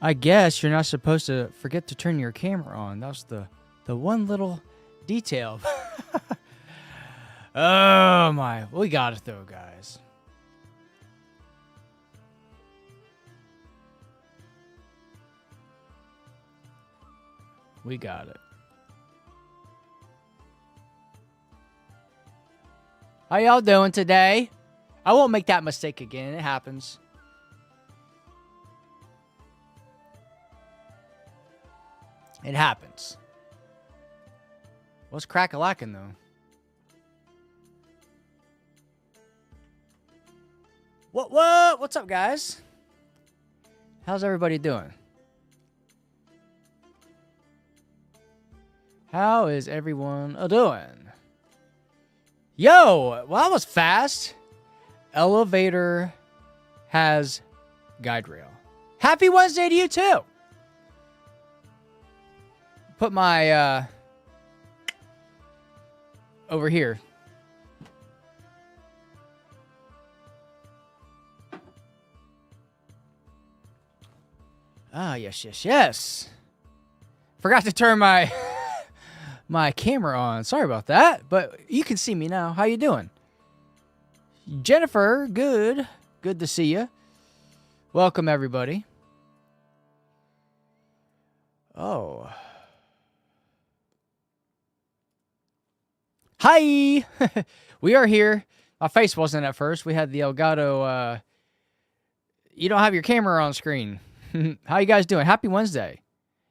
I guess you're not supposed to forget to turn your camera on. That's the one little detail. Oh my, we got it though, guys. We got it. How y'all doing today? I won't make that mistake again. It happens. It happens. What's crack-a-lackin' though? What? What's up, guys? How's everybody doing? How is everyone doing? Yo, well, that was fast. Elevator has guide rail. Happy Wednesday to you, too. Put my, over here. Ah, yes. Forgot to turn my my camera on. Sorry about that, but you can see me now. How you doing? Jennifer, good to see you. Welcome, everybody. Oh. Hi! We are here. My face wasn't at first. We had the Elgato, you don't have your camera on screen. How you guys doing? Happy Wednesday.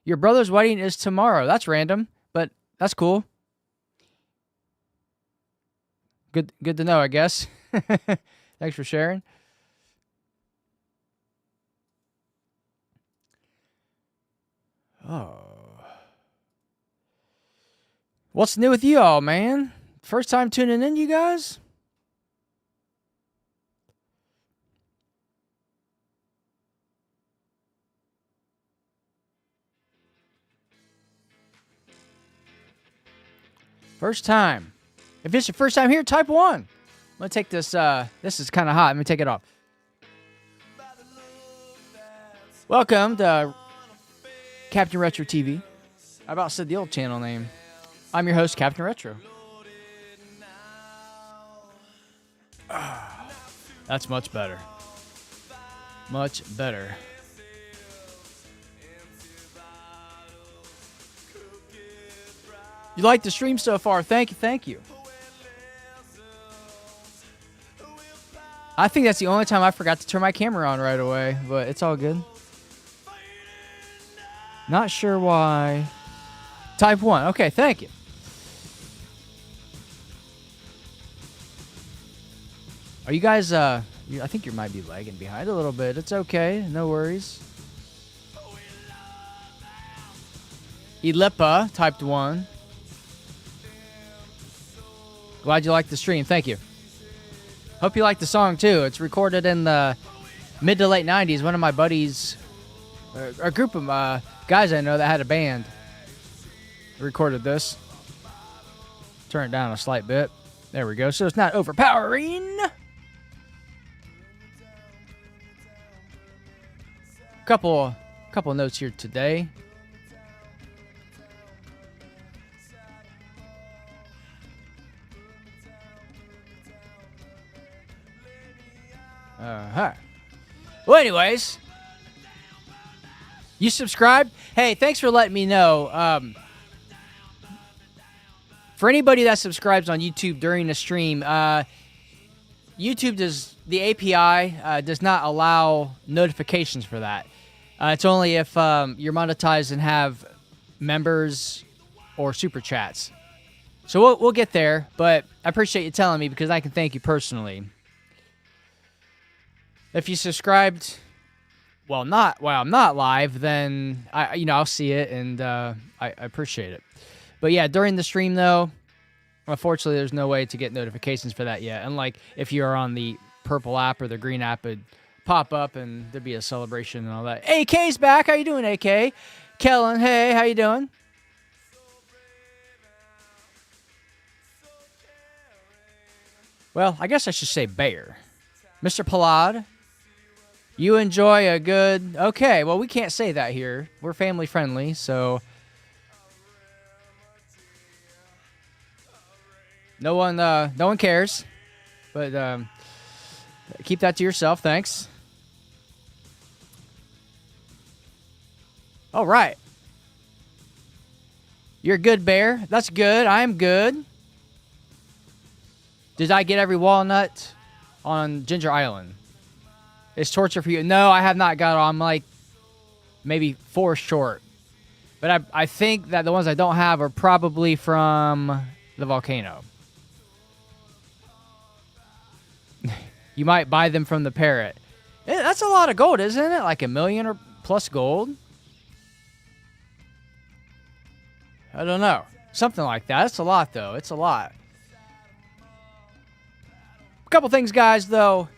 Your brother's wedding is tomorrow. That's random, but that's cool. Good to know, I guess. Thanks for sharing. Oh. What's new with you all, man? First time tuning in, you guys? First time. If it's your first time here, type 1. I'm going to take this, this is kind of hot. Let me take it off. Welcome to Captain Retro TV. I about said the old channel name. I'm your host, Captain Retro. That's much better. Much better. You like the stream so far? Thank you. I think that's the only time I forgot to turn my camera on right away, but it's all good. Not sure why. Type 1. Okay, thank you. Are you guys, I think you might be lagging behind a little bit. It's okay. No worries. Elipa typed 1. Glad you liked the stream. Thank you. Hope you liked the song, too. It's recorded in the mid to late 90s. One of my buddies, a group of guys I know that had a band, recorded this. Turn it down a slight bit. There we go. So it's not overpowering. Couple notes here today. Well, anyways, you subscribed? Hey, thanks for letting me know. For anybody that subscribes on YouTube during the stream, YouTube the API does not allow notifications for that. It's only if you're monetized and have members or super chats. So we'll get there, but I appreciate you telling me because I can thank you personally. If you subscribed while I'm not live, then I'll see it and I appreciate it. But yeah, during the stream though, unfortunately there's no way to get notifications for that yet. Unlike if you're on the purple app or the green app, it'd pop up and there'd be a celebration and all that. AK's back. How you doing, AK? Kellen, hey, how you doing? Well, I guess I should say Bear. Mr. Palad, You enjoy a good... Okay, well, we can't say that here. We're family friendly, so... No one cares. But keep that to yourself, thanks. All right. You're a good bear. That's good. I'm good. Did I get every walnut on Ginger Island? It's torture for you. No, I have not got all. I'm like maybe 4 short. But I think that the ones I don't have are probably from the volcano. You might buy them from the parrot. That's a lot of gold, isn't it? Like $1 million or plus gold? I don't know. Something like that. It's a lot, though. It's a lot. A couple things, guys, though.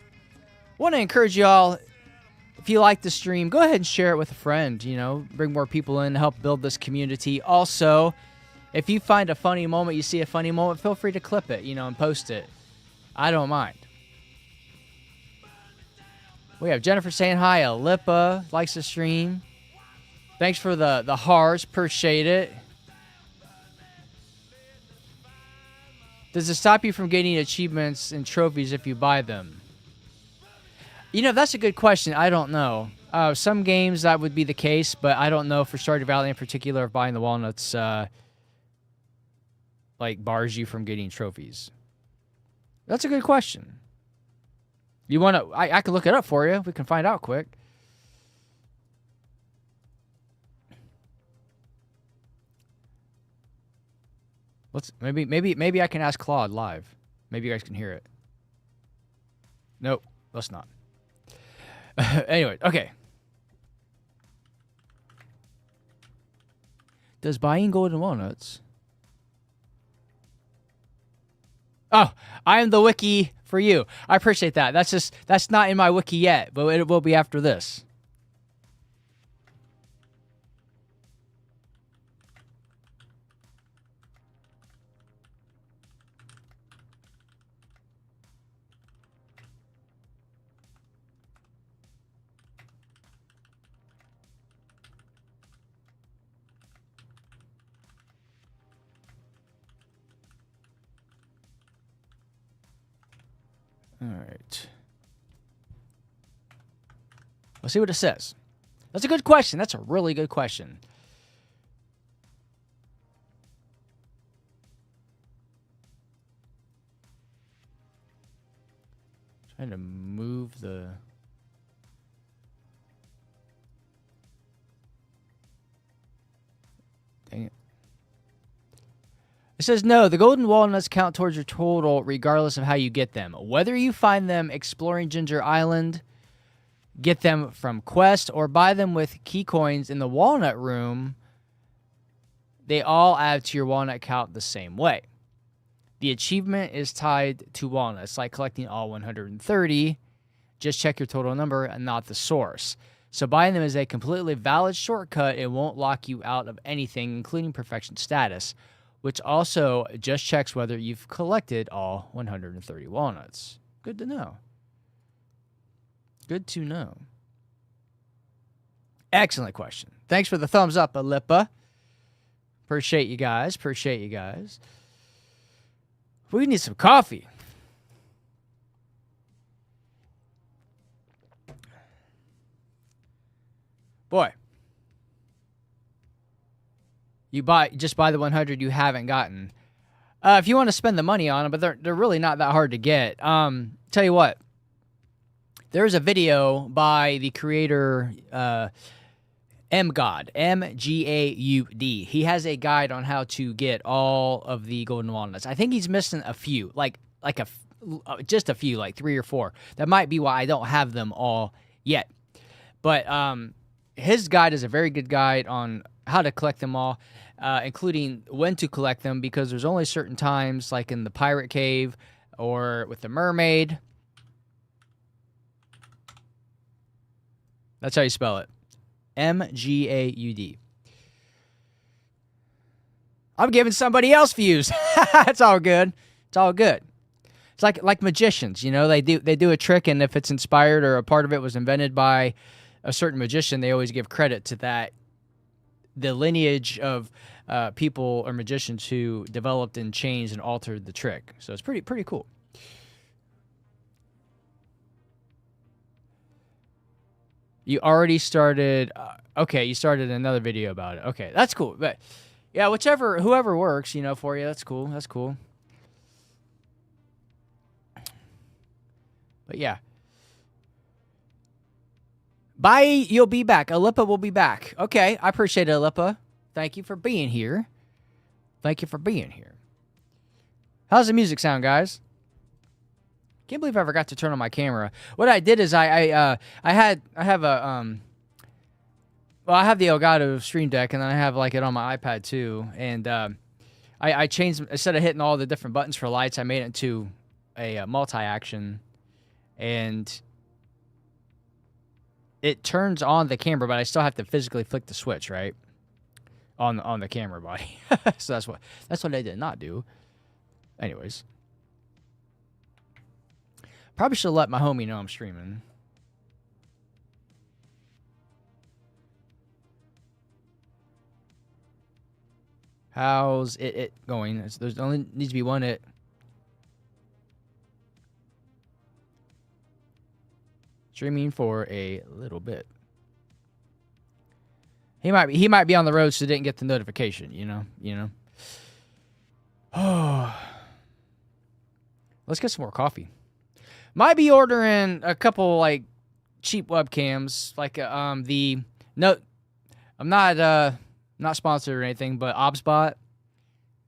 Want to encourage y'all, if you like the stream, go ahead and share it with a friend. You know, bring more people in to help build this community. Also, if you find a funny moment, you see a funny moment, feel free to clip it, you know, and post it. I don't mind. We have Jennifer saying hi. Alippa likes the stream. Thanks for the hearts. Appreciate it. Does it stop you from getting achievements and trophies if you buy them? You know, that's a good question. I don't know. Some games that would be the case, but I don't know for Stardew Valley in particular if buying the walnuts like bars you from getting trophies. That's a good question. You want to? I can look it up for you. We can find out quick. Let's maybe I can ask Claude live. Maybe you guys can hear it. Nope, let's not. Anyway, okay. Does buying golden walnuts? Oh, I am the wiki for you. I appreciate that. That's not in my wiki yet, but it will be after this. All right. Let's see what it says. That's a good question. That's a really good question. Trying to move the... Dang it. It says, no, the golden walnuts count towards your total regardless of how you get them. Whether you find them exploring Ginger Island, get them from quests, or buy them with key coins in the walnut room, they all add to your walnut count the same way. The achievement is tied to walnuts, like collecting all 130. Just check your total number and not the source. So buying them is a completely valid shortcut. It won't lock you out of anything, including perfection status, which also just checks whether you've collected all 130 walnuts. Good to know. Good to know. Excellent question. Thanks for the thumbs up, Alippa. Appreciate you guys. Appreciate you guys. We need some coffee. Boy. Just buy the 100 you haven't gotten. If you want to spend the money on them, but they're really not that hard to get. Tell you what. There's a video by the creator MGAUD, MGAUD. He has a guide on how to get all of the golden walnuts. I think he's missing a few, just a few, like 3 or 4. That might be why I don't have them all yet. But his guide is a very good guide on how to collect them all, including when to collect them, because there's only certain times, like in the pirate cave or with the mermaid. That's how you spell it. MGAUD. I'm giving somebody else views. It's all good. It's all good. It's like magicians, you know. They do a trick, and if it's inspired or a part of it was invented by a certain magician, they always give credit to that, the lineage of people or magicians who developed and changed and altered the trick. So it's pretty cool. You already started. Okay, you started another video about it. Okay, that's cool. But yeah, whoever works, you know, for you, that's cool. That's cool. But yeah. Bye. You'll be back. Alippa will be back. Okay, I appreciate it, Alippa. Thank you for being here. Thank you for being here. How's the music sound, guys? Can't believe I forgot to turn on my camera. What I did is I have the Elgato Stream Deck, and then I have like it on my iPad too. And I changed, instead of hitting all the different buttons for lights, I made it into a multi-action, and it turns on the camera, but I still have to physically flick the switch, right? On the camera body. So that's what I did not do. Anyways. Probably should let my homie know I'm streaming. How's it going? There's only needs to be one it. Streaming for a little bit. He might be on the road, so didn't get the notification. You know. Oh, let's get some more coffee. Might be ordering a couple like cheap webcams, like no, I'm not sponsored or anything, but ObsBot,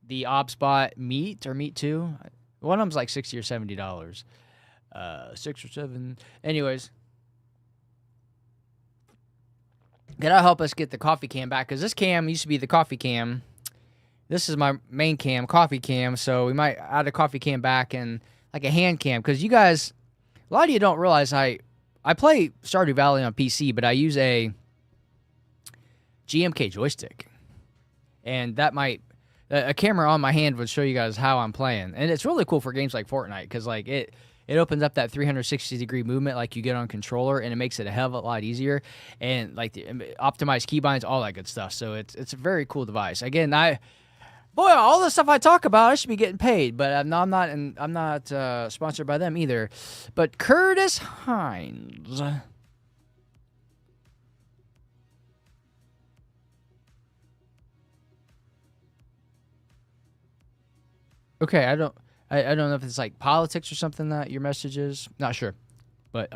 the ObsBot Meet or Meet 2, one of them's like $60 or $70, 6 or 7. Anyways, gotta help us get the coffee cam back, because this cam used to be the coffee cam. This is my main cam, coffee cam. So we might add a coffee cam back and like a hand cam, because you guys, a lot of you don't realize I play Stardew Valley on PC, but I use a GMK joystick, and that a camera on my hand would show you guys how I'm playing, and it's really cool for games like Fortnite, because like it opens up that 360-degree movement like you get on controller, and it makes it a hell of a lot easier, and like the optimized keybinds, all that good stuff. So it's a very cool device. Again, boy, all the stuff I talk about, I should be getting paid, but I'm not sponsored by them either. But Curtis Hines. Okay, I don't know if it's like politics or something that your message is. Not sure, but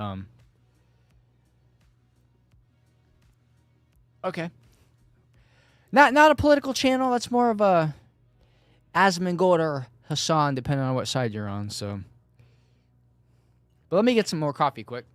okay. Not a political channel. That's more of a Asmongold or Hassan, depending on what side you're on. So, but let me get some more coffee quick.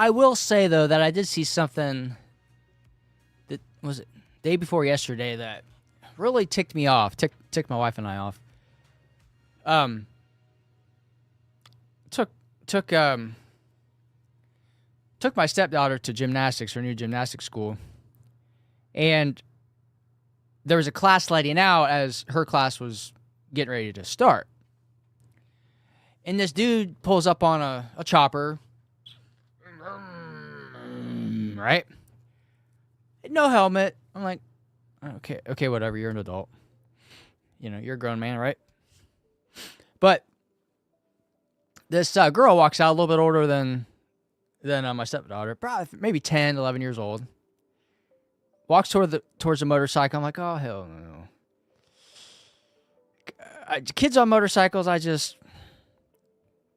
I will say, though, that I did see something that was it day before yesterday that really ticked me off, ticked my wife and I off. Took my stepdaughter to gymnastics, her new gymnastics school, and there was a class letting out as her class was getting ready to start. And this dude pulls up on a chopper, right? No helmet. I'm like, okay, whatever. You're an adult. You know, you're a grown man, right? But this girl walks out, a little bit older than my stepdaughter, probably maybe 10, 11 years old. Walks towards the motorcycle. I'm like, oh, hell no. Kids on motorcycles,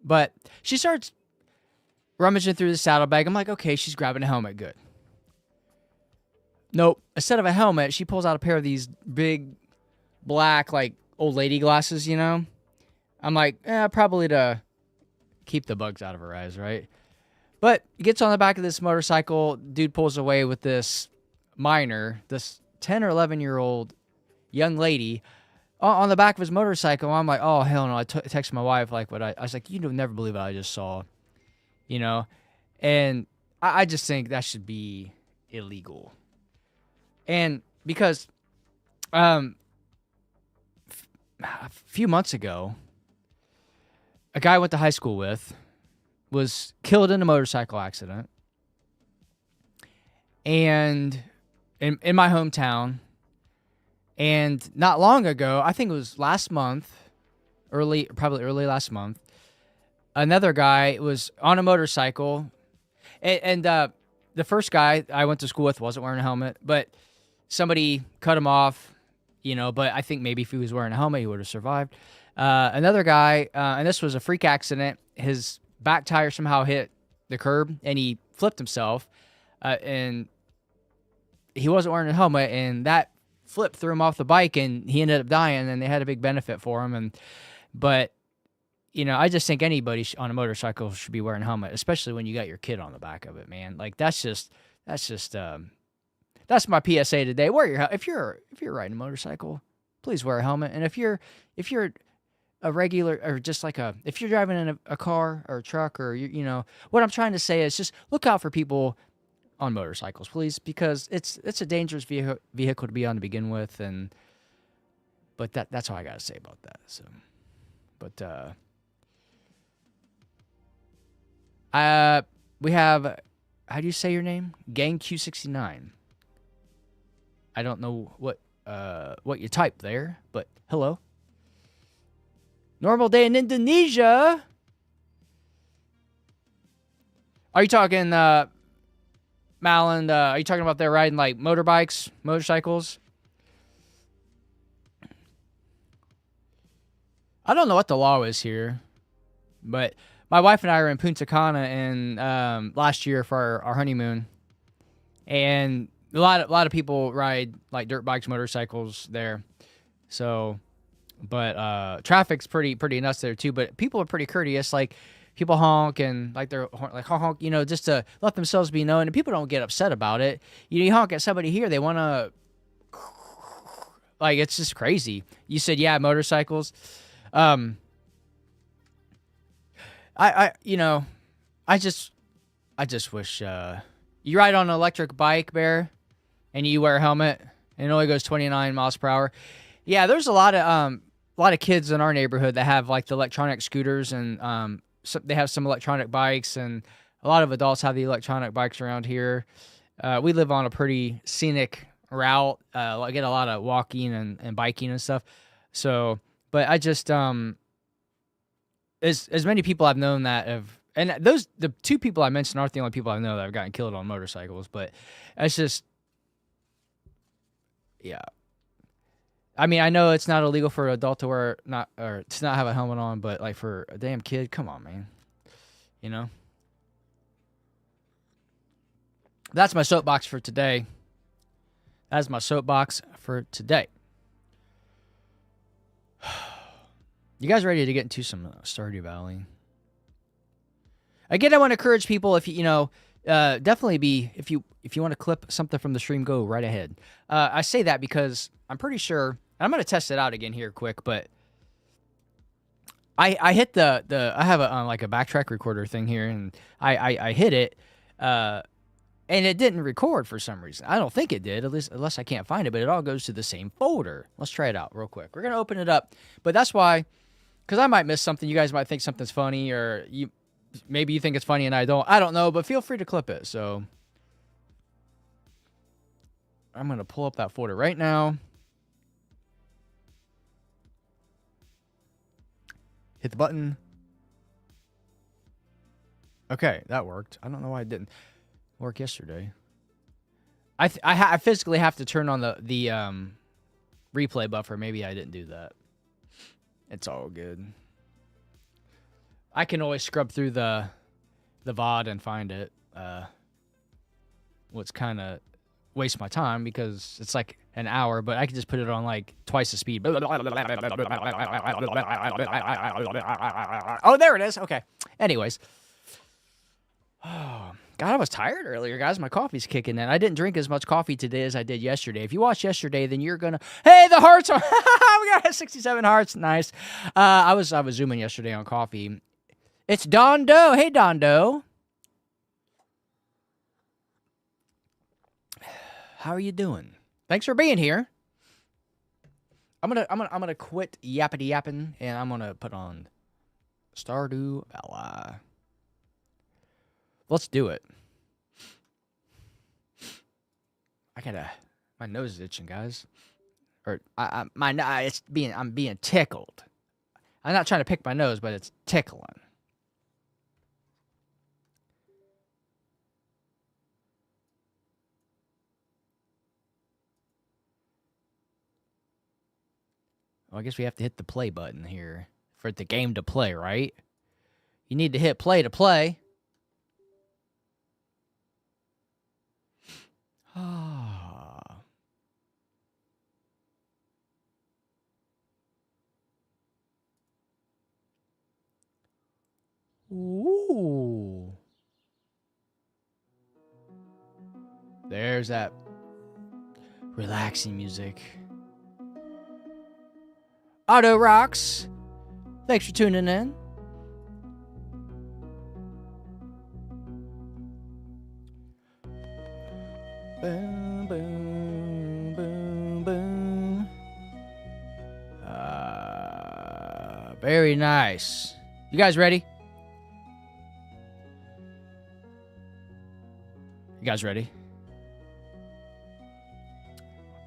but she starts rummaging through the saddlebag. I'm like, okay, she's grabbing a helmet. Good. Nope. Instead of a helmet, she pulls out a pair of these big, black, like, old lady glasses, you know? I'm like, probably to keep the bugs out of her eyes, right? But he gets on the back of this motorcycle. Dude pulls away with this minor, this 10 or 11-year-old young lady on the back of his motorcycle. I'm like, oh, hell no. I texted my wife, like, I was like, you'll never believe what I just saw, you know? And I just think that should be illegal. And because a few months ago, a guy I went to high school with was killed in a motorcycle accident. And in my hometown. And not long ago, I think it was last month, probably early last month, another guy was on a motorcycle. And the first guy I went to school with wasn't wearing a helmet, but somebody cut him off, but I think maybe if he was wearing a helmet, he would have survived. Another guy, and this was a freak accident, his back tire somehow hit the curb, and he flipped himself, and he wasn't wearing a helmet, and that flip threw him off the bike, and he ended up dying, and they had a big benefit for him. But I just think anybody on a motorcycle should be wearing a helmet, especially when you got your kid on the back of it, man. Like that's my PSA today. Wear your if you're riding a motorcycle, please wear a helmet. And if you're a regular, or just like if you're driving in a car or a truck, or what I'm trying to say is just look out for people on motorcycles, please, because it's a dangerous vehicle to be on to begin with. But that's all I gotta say about that. So, but we have, how do you say your name? Gang Q69. I don't know what you typed there, but hello. Normal day in Indonesia. Are you talking, Malin, are you talking about they're riding like motorcycles? I don't know what the law is here, but my wife and I were in Punta Cana in last year for our honeymoon, and a lot of people ride like dirt bikes, motorcycles there. So, but traffic's pretty nuts there too. But people are pretty courteous. Like people honk and like they're like honk, just to let themselves be known. And people don't get upset about it. You honk at somebody here, they want to, like, it's just crazy. You said, yeah, motorcycles. I just wish you ride on an electric bike, Bear, and you wear a helmet, and it only goes 29 miles per hour. Yeah, there's a lot of kids in our neighborhood that have like the electronic scooters, and they have some electronic bikes, and a lot of adults have the electronic bikes around here. We live on a pretty scenic route. I get a lot of walking and biking and stuff. So, but I just as many people I've known that have, and the two people I mentioned aren't the only people I know that have gotten killed on motorcycles, but it's just, yeah. I mean, I know it's not illegal for an adult to to not have a helmet on, but like for a damn kid, come on, man. That's my soapbox for today. That's my soapbox for today. You guys ready to get into some Stardew Valley? Again, I want to encourage people, if definitely if you want to clip something from the stream, go right ahead. I say that because I'm pretty sure, and I'm going to test it out again here quick, but I hit I have a like a backtrack recorder thing here, and I hit it, and it didn't record for some reason. I don't think it did, at least unless I can't find it, but it all goes to the same folder. Let's try it out real quick. We're going to open it up, but that's why, because I might miss something. You guys might think something's funny, or maybe you think it's funny and I don't know, but feel free to clip it. So I'm going to pull up that folder right now. Hit the button. Okay, that worked. I don't know why it didn't work yesterday. I physically have to turn on the replay buffer. Maybe I didn't do that. It's all good. I can always scrub through the VOD and find it. What's kind of waste my time because it's like an hour, but I can just put it on like twice the speed. Oh, there it is. Okay. Anyways. Oh, God, I was tired earlier, guys. My coffee's kicking in. I didn't drink as much coffee today as I did yesterday. If you watched yesterday, then you're gonna. Hey, the hearts are. We got 67 hearts. Nice. I was zooming yesterday on coffee. It's Don Doe. Hey, Don Doe. How are you doing? Thanks for being here. I'm gonna quit yappity yapping, and I'm gonna put on Stardew Valley. Let's do it. My nose is itching, guys. Or I'm being tickled. I'm not trying to pick my nose, but it's tickling. Well, I guess we have to hit the play button here for the game to play, right? You need to hit play to play. Ah. Ooh. There's that relaxing music. Auto Rocks, thanks for tuning in. Boom, boom, boom, boom. Very nice. You guys ready? You guys ready?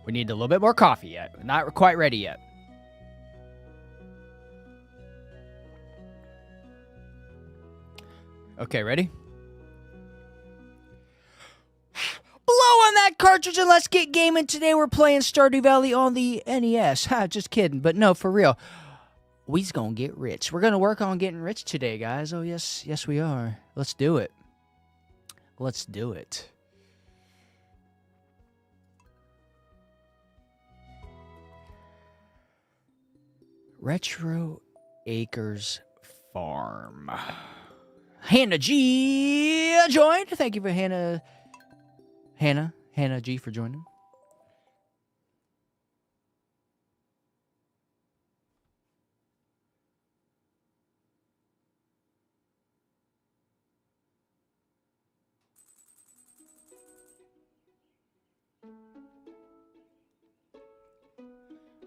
We need a little bit more coffee yet. Not quite ready yet. Okay, ready? Blow on that cartridge and let's get gaming. Today we're playing Stardew Valley on the NES. Ha, just kidding, but no, for real. We's gonna get rich. We're gonna work on getting rich today, guys. Oh, yes, yes we are. Let's do it. Let's do it. Retro Acres Farm. Hannah G joined. Thank you for Hannah G for joining.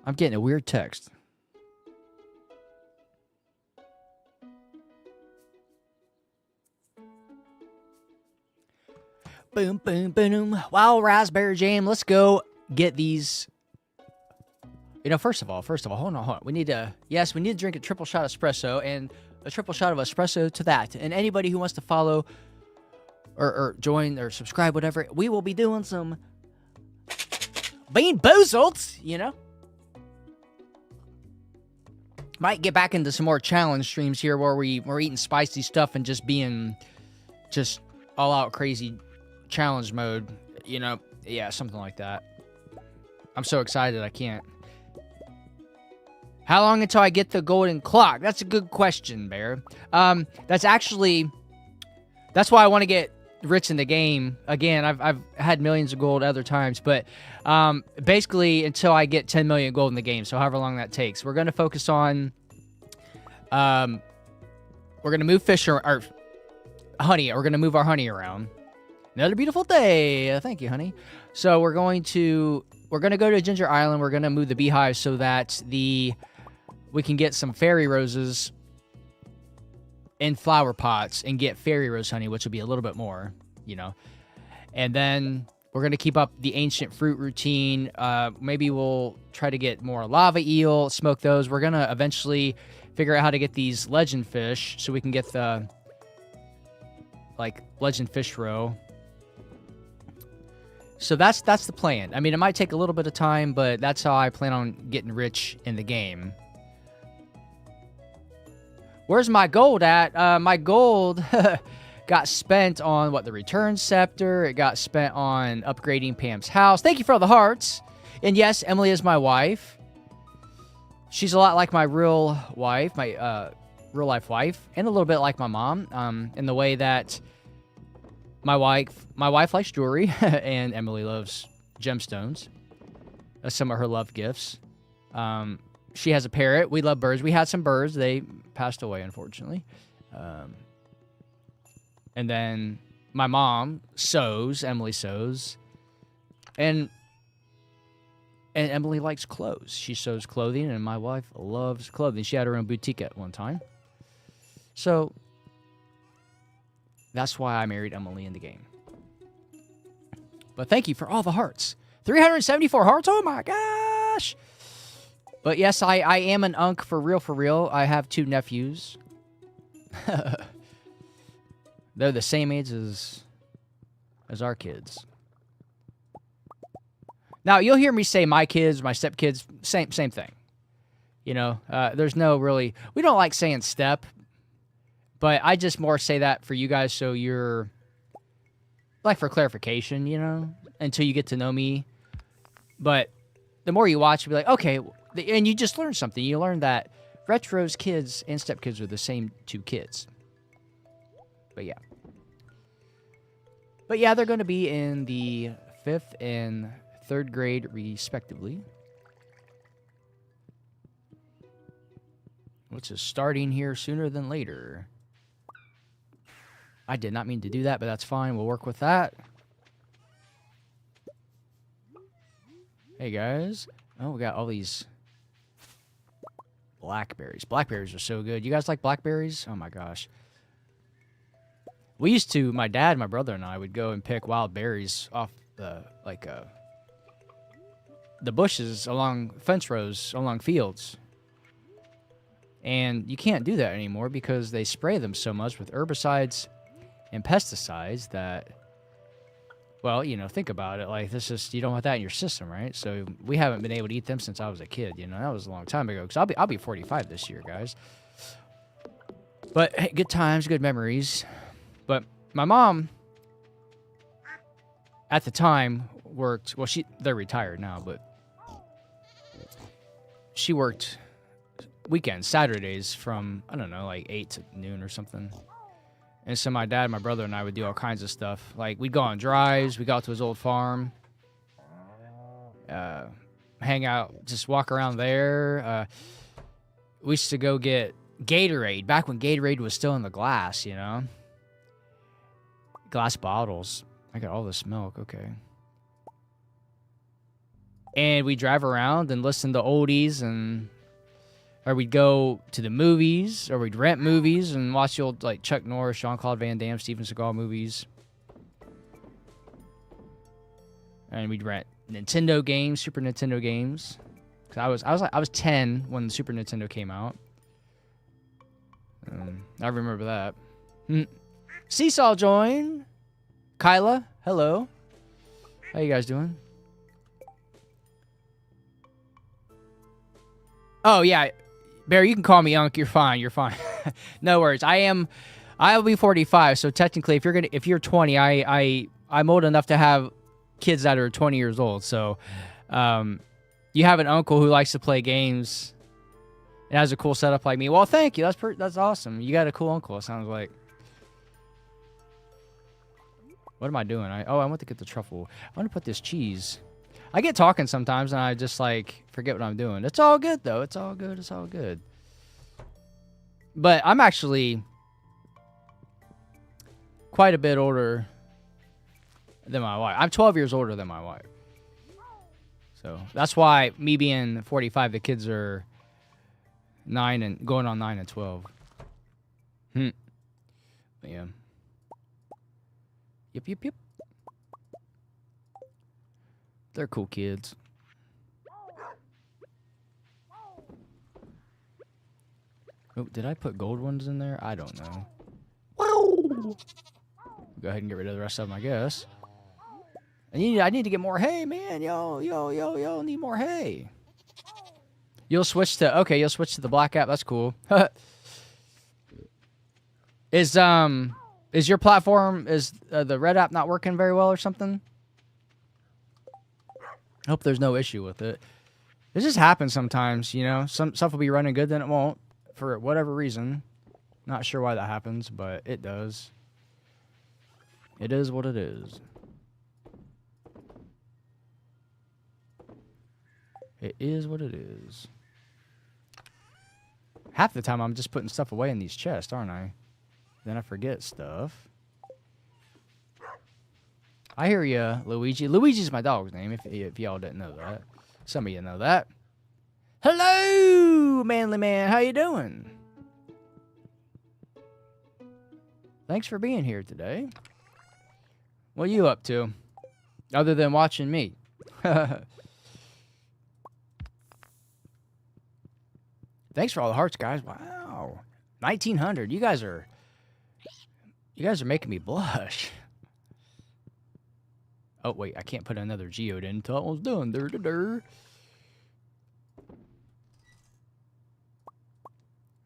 I'm getting a weird text. Boom, boom, boom. Wow, raspberry jam. Let's go get these. You know, first of all, hold on. We need to drink a triple shot espresso and a triple shot of espresso to that. And anybody who wants to follow or join or subscribe, whatever, we will be doing some bean boozled, you know. Might get back into some more challenge streams here where we're eating spicy stuff and just being just all out crazy challenge mode, you know. Yeah, something like that. I'm so excited I can't. How long until I get the golden clock? That's a good question, Bear. That's why I want to get rich in the game. Again, I've had millions of gold other times, but basically until I get 10 million gold in the game, so however long that takes. We're going to focus on we're going to move fish or honey. We're going to move our honey around. Another beautiful day. Thank you, honey. So we're going to go to Ginger Island. We're going to move the beehive so that we can get some fairy roses in flower pots and get fairy rose honey, which will be a little bit more, you know. And then we're going to keep up the ancient fruit routine. Maybe we'll try to get more lava eel, smoke those. We're going to eventually figure out how to get these legend fish so we can get the legend fish roe. So that's the plan. I mean, it might take a little bit of time, but that's how I plan on getting rich in the game. Where's my gold at? My gold got spent on, the return scepter. It got spent on upgrading Pam's house. Thank you for all the hearts. And yes, Emily is my wife. She's a lot like my real wife, my real-life wife, and a little bit like my mom, in the way that my wife likes jewelry, and Emily loves gemstones. That's some of her love gifts. She has a parrot. We love birds. We had some birds. They passed away, unfortunately. And then my mom sews. Emily sews. And Emily likes clothes. She sews clothing, and my wife loves clothing. She had her own boutique at one time. So that's why I married Emily in the game. But thank you for all the hearts. 374 hearts? Oh my gosh! But yes, I am an unk for real, for real. I have 2 nephews. They're the same age as our kids. Now, you'll hear me say my kids, my stepkids, same thing. You know, there's no really... We don't like saying step, but I just more say that for you guys so you're... Like, for clarification, you know, until you get to know me. But the more you watch, you'll be like, okay, and you just learn something. You learn that Retro's kids and stepkids are the same 2 kids. But yeah. But yeah, they're going to be in the 5th and 3rd grade, respectively. Which is starting here sooner than later. I did not mean to do that, but that's fine. We'll work with that. Hey, guys. Oh, we got all these blackberries. Blackberries are so good. You guys like blackberries? Oh, my gosh. We used to, my dad, my brother, and I would go and pick wild berries off the, the bushes along fence rows, along fields. And you can't do that anymore because they spray them so much with herbicides and pesticides that, well, you know, think about it. Like, this is, you don't want that in your system, right? So we haven't been able to eat them since I was a kid. You know, that was a long time ago. Because I'll be 45 this year, guys. But hey, good times, good memories. But my mom, at the time, worked. Well, they're retired now, but she worked weekends, Saturdays, from, I don't know, like 8 to noon or something. And so my dad, my brother, and I would do all kinds of stuff. Like, we'd go on drives. We'd go out to his old farm. Hang out, just walk around there. We used to go get Gatorade, back when Gatorade was still in the glass, you know? Glass bottles. I got all this milk, okay. And we'd drive around and listen to oldies, or we'd go to the movies, or we'd rent movies and watch the old, like, Chuck Norris, Jean-Claude Van Damme, Steven Seagal movies. And we'd rent Nintendo games, Super Nintendo games. Cause I was 10 when the Super Nintendo came out. I remember that. Seesaw join. Kyla, hello. How you guys doing? Oh yeah, Bear, you can call me Unk. You're fine. You're fine. No worries. I'll be 45. So technically, if you're 20, I'm old enough to have kids that are 20 years old. So, you have an uncle who likes to play games and has a cool setup like me. Well, thank you. That's awesome. You got a cool uncle. It sounds like. What am I doing? I want to get the truffle. I want to put this cheese. I get talking sometimes and I just like forget what I'm doing. It's all good though. It's all good. It's all good. But I'm actually quite a bit older than my wife. I'm 12 years older than my wife. So that's why me being 45, the kids are 9 and going on 9 and 12. But yeah. Yep. They're cool kids. Oh, did I put gold ones in there? I don't know. Go ahead and get rid of the rest of them, I guess. I need to get more hay, man. Yo, need more hay. You'll switch to the black app. That's cool. Is your platform, the red app not working very well or something? I hope there's no issue with it. This just happens sometimes, you know. Some stuff will be running good, then it won't, for whatever reason. Not sure why that happens, but it does. It is what it is. It is what it is. Half the time I'm just putting stuff away in these chests, aren't I? Then I forget stuff. I hear ya, Luigi. Luigi's my dog's name, if y'all didn't know that. Some of you know that. Hello, manly man. How you doing? Thanks for being here today. What are you up to? Other than watching me. Thanks for all the hearts, guys. Wow. 1900. You guys are making me blush. Oh, wait. I can't put another geode in until that one's done.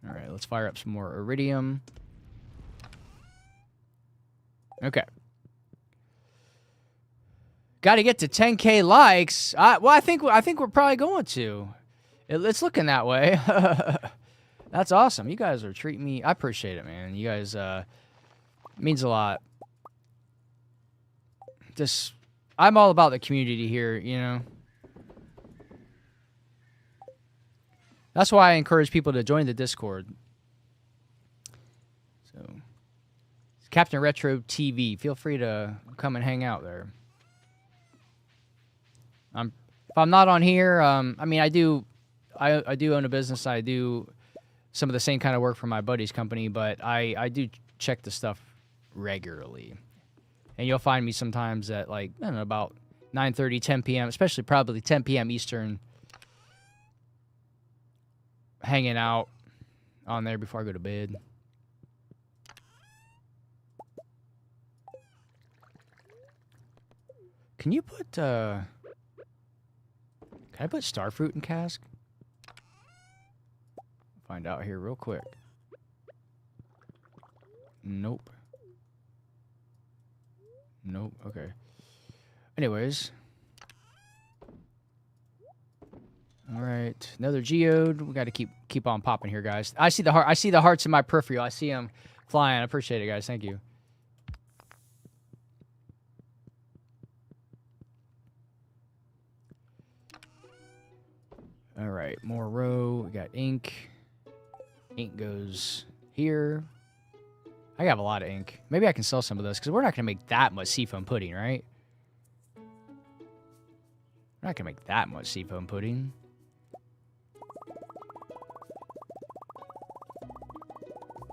All right, let's fire up some more iridium. Okay. Got to get to 10K likes. Well, I think we're probably going to. It's looking that way. That's awesome. You guys are treating me. I appreciate it, man. You guys means a lot. Just, I'm all about the community here, you know. That's why I encourage people to join the Discord. So, Captain Retro TV. Feel free to come and hang out there. If I'm not on here, I mean, I do own a business. I do some of the same kind of work for my buddy's company, but I do check the stuff regularly. And you'll find me sometimes at, like, I don't know, about 9:30, 10 p.m., especially probably 10 p.m. Eastern, hanging out on there before I go to bed. Can you put, can I put starfruit in cask? Find out here real quick. Nope. Nope. Okay. Anyways. All right. Another geode. We got to keep on popping here, guys. I see the heart. I see the hearts in my peripheral. I see them flying. I appreciate it, guys. Thank you. All right. More row. We got ink. Ink goes here. I have a lot of ink. Maybe I can sell some of this because we're not going to make that much seafoam pudding, right? We're not going to make that much seafoam pudding.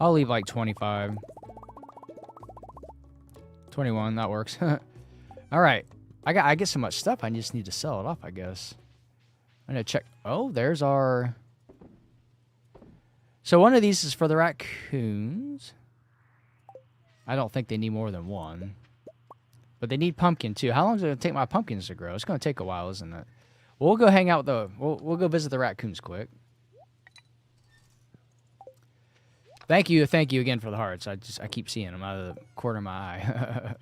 I'll leave like 25. 21, that works. All right. I get so much stuff, I just need to sell it off, I guess. I'm going to check. Oh, there's our... So one of these is for the raccoons. I don't think they need more than one. But they need pumpkin, too. How long is it going to take my pumpkins to grow? It's going to take a while, isn't it? We'll go hang out with the... We'll go visit the raccoons quick. Thank you again for the hearts. I keep seeing them out of the corner of my eye.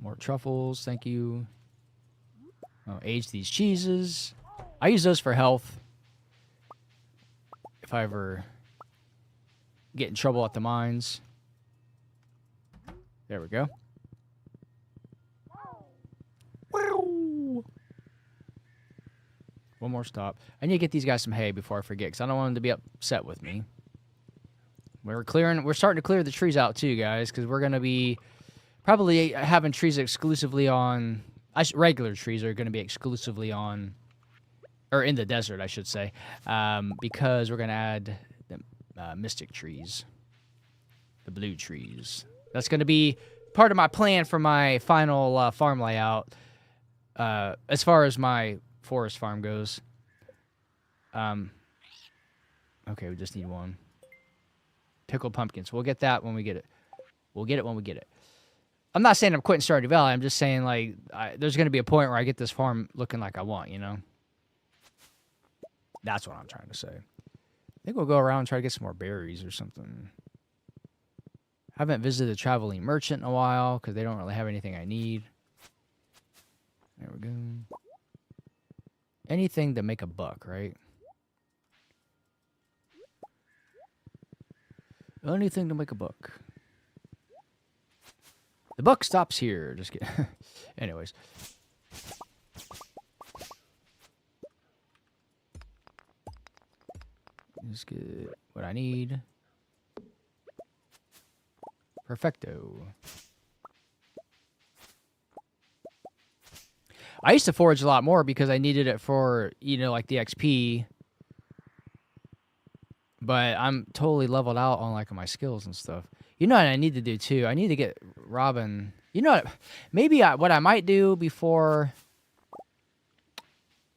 More truffles, thank you. I'll age these cheeses. I use those for health. If I ever get in trouble at the mines. There we go. One more stop. I need to get these guys some hay before I forget, because I don't want them to be upset with me. We're starting to clear the trees out too, guys, because we're going to be probably having trees exclusively on... regular trees are going to be exclusively on... Or in the desert, I should say. Because we're going to add the mystic trees. The blue trees. That's going to be part of my plan for my final farm layout. As far as my forest farm goes. Okay, we just need one. Pickled pumpkins. We'll get that when we get it. We'll get it when we get it. I'm not saying I'm quitting Stardew Valley. I'm just saying, like, there's going to be a point where I get this farm looking like I want, you know? That's what I'm trying to say. I think we'll go around and try to get some more berries or something. Haven't visited a traveling merchant in a while because they don't really have anything I need. There we go. Anything to make a buck, right? Anything to make a buck. The buck stops here. Just kidding. Anyways. Just get what I need. Perfecto. I used to forage a lot more because I needed it for, you know, like the XP. But I'm totally leveled out on like my skills and stuff. You know what I need to do too? I need to get Robin. You know what? Maybe what I might do before.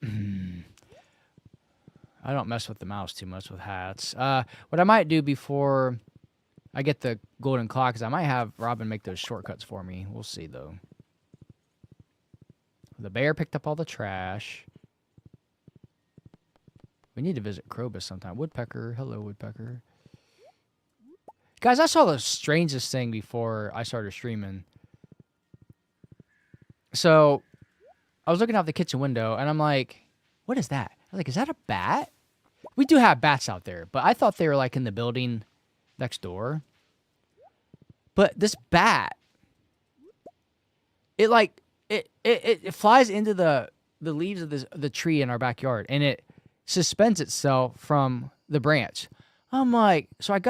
I don't mess with the mouse too much with hats. What I might do before I get the golden clock is I might have Robin make those shortcuts for me. We'll see though. The bear picked up all the trash. We need to visit Krobus sometime. Woodpecker. Hello, Woodpecker. Guys, I saw the strangest thing before I started streaming. So, I was looking out the kitchen window, and I'm like, what is that? I was like, is that a bat? We do have bats out there, but I thought they were, like, in the building next door. But this bat, it, like, it flies into the leaves of the tree in our backyard, and it suspends itself from the branch. I'm like, so I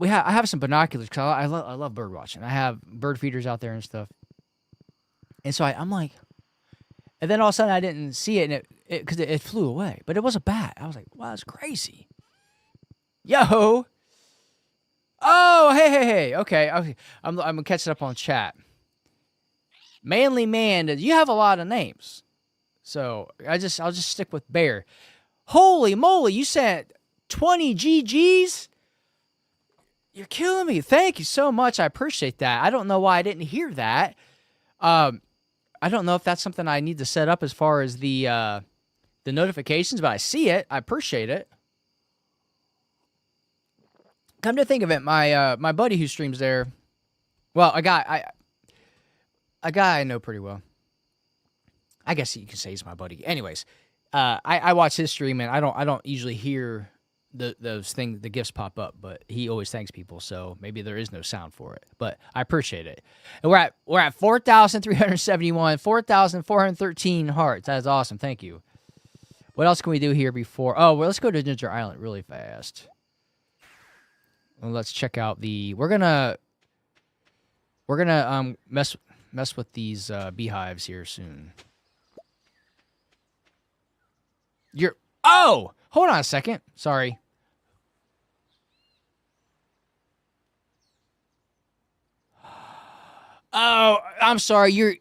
have some binoculars because I love bird watching. I have bird feeders out there and stuff. And so I'm like, and then all of a sudden I didn't see it, and because it flew away, but it was a bat. I was like, wow, that's crazy. Yo. Oh, hey. Okay. I'm catching up on chat. Manly man, you have a lot of names. So I'll just stick with Bear. Holy moly, you sent 20 GGs? You're killing me. Thank you so much. I appreciate that. I don't know why I didn't hear that. I don't know if that's something I need to set up as far as the notifications, but I see it. I appreciate it. Come to think of it, my buddy who streams there, well, a guy I know pretty well. I guess you could say he's my buddy. Anyways, I watch his stream, and I don't usually hear those things, the gifts pop up, but he always thanks people, so maybe there is no sound for it. But I appreciate it. And we're at 4,371, 4,413 hearts. That is awesome. Thank you. What else can we do here before? Oh, well, let's go to Ginger Island really fast. Well, let's check out the. We're gonna mess with these beehives here soon. Oh, hold on a second. Sorry. Oh, I'm sorry. Your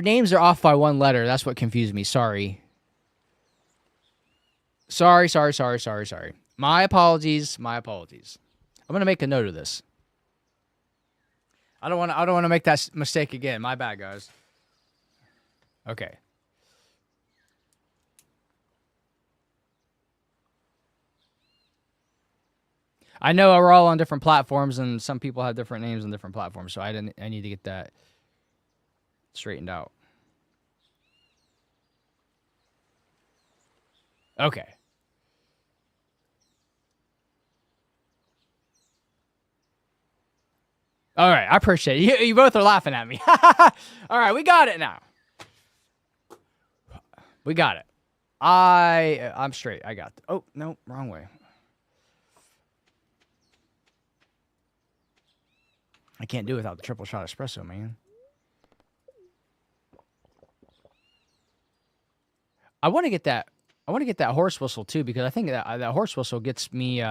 names are off by one letter. That's what confused me. Sorry. Sorry. My apologies. I'm gonna make a note of this. I don't want to make that mistake again. My bad, guys. Okay. I know we're all on different platforms, and some people have different names on different platforms, so I need to get that straightened out. Okay. All right, I appreciate it. You both are laughing at me. All right, we got it now. We got it. I'm straight. I got it. Oh, no, wrong way. I can't do it without the triple shot espresso, man. I want to get that horse whistle too, because I think that horse whistle gets me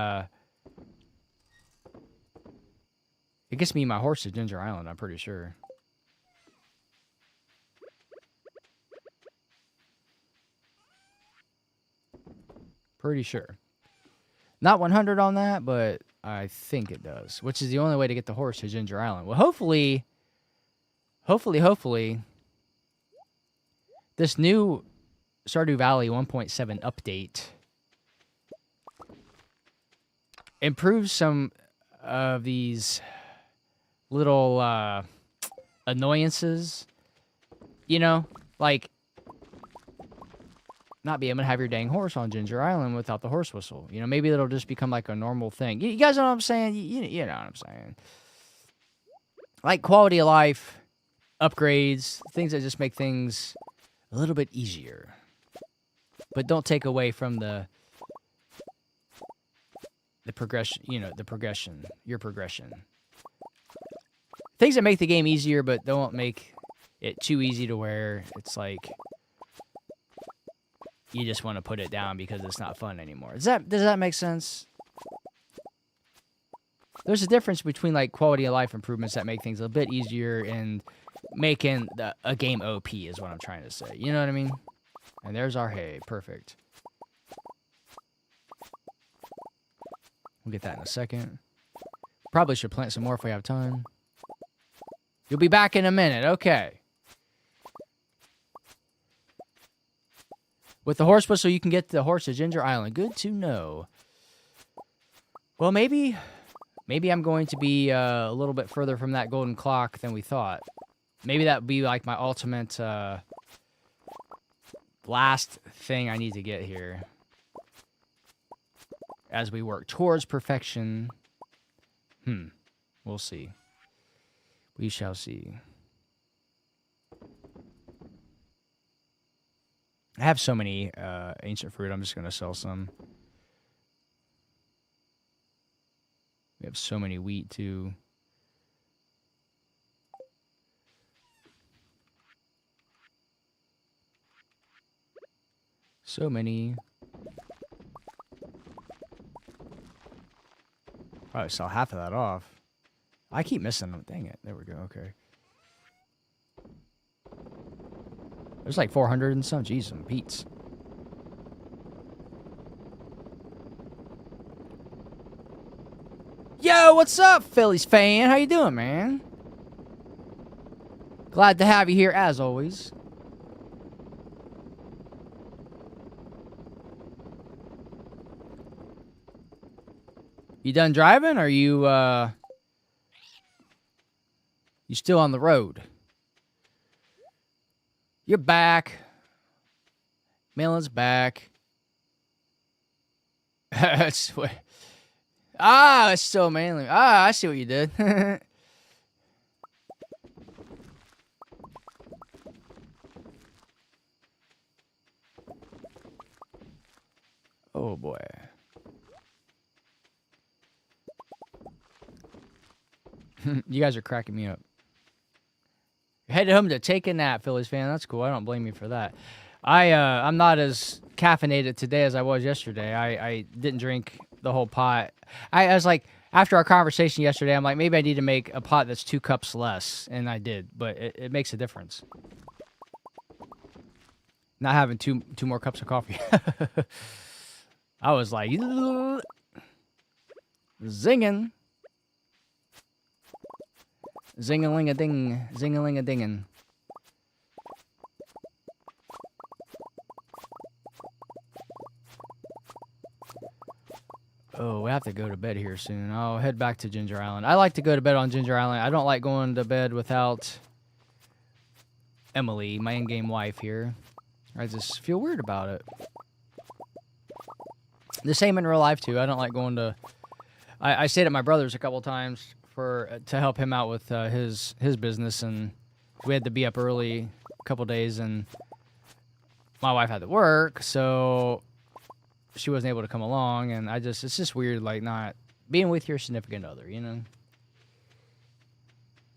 it gets me my horse to Ginger Island, I'm pretty sure. Pretty sure. Not 100 on that, but I think it does, which is the only way to get the horse to Ginger Island. Well, hopefully, this new Stardew Valley 1.7 update improves some of these little annoyances. You know, like not be able to have your dang horse on Ginger Island without the horse whistle. You know, maybe it'll just become like a normal thing. You guys know what I'm saying? You know what I'm saying. Like quality of life, upgrades, things that just make things a little bit easier. But don't take away from the progression, you know, your progression. Things that make the game easier, but don't make it too easy to where it's like you just want to put it down because it's not fun anymore. Does that make sense? There's a difference between like quality of life improvements that make things a bit easier and making a game OP is what I'm trying to say. You know what I mean? And there's our hay. Perfect. We'll get that in a second. Probably should plant some more if we have time. You'll be back in a minute. Okay. With the horse whistle, you can get the horse to Ginger Island. Good to know. Well, maybe I'm going to be a little bit further from that golden clock than we thought. Maybe that would be like my ultimate last thing I need to get here. As we work towards perfection. We'll see. We shall see. I have so many ancient fruit, I'm just going to sell some. We have so many wheat, too. So many. Probably sell half of that off. I keep missing them. Dang it. There we go. Okay. There's like 400 and some. Jeez, some Pete's. Yo, what's up, Phillies fan? How you doing, man? Glad to have you here, as always. You done driving? Or are you still on the road? You're back. Melon's back. It's so manly. I see what you did. Oh, boy. You guys are cracking me up. Headed home to take a nap, Phillies fan. That's cool. I don't blame you for that. I'm not as caffeinated today as I was yesterday. I didn't drink the whole pot. I was like, after our conversation yesterday, I'm like, maybe I need to make a pot that's 2 cups less, and I did. But it makes a difference. Not having two more cups of coffee. I was like, zinging. Zing-a-ling-a-ding. Zing-a-ling-a-dingin'. Oh, we have to go to bed here soon. I'll head back to Ginger Island. I like to go to bed on Ginger Island. I don't like going to bed without Emily, my in-game wife here. I just feel weird about it. The same in real life, too. I don't like going to... I stayed at my brother's a couple times to help him out with his business, and we had to be up early a couple days, and my wife had to work, so she wasn't able to come along, and it's just weird, like, not being with your significant other, you know?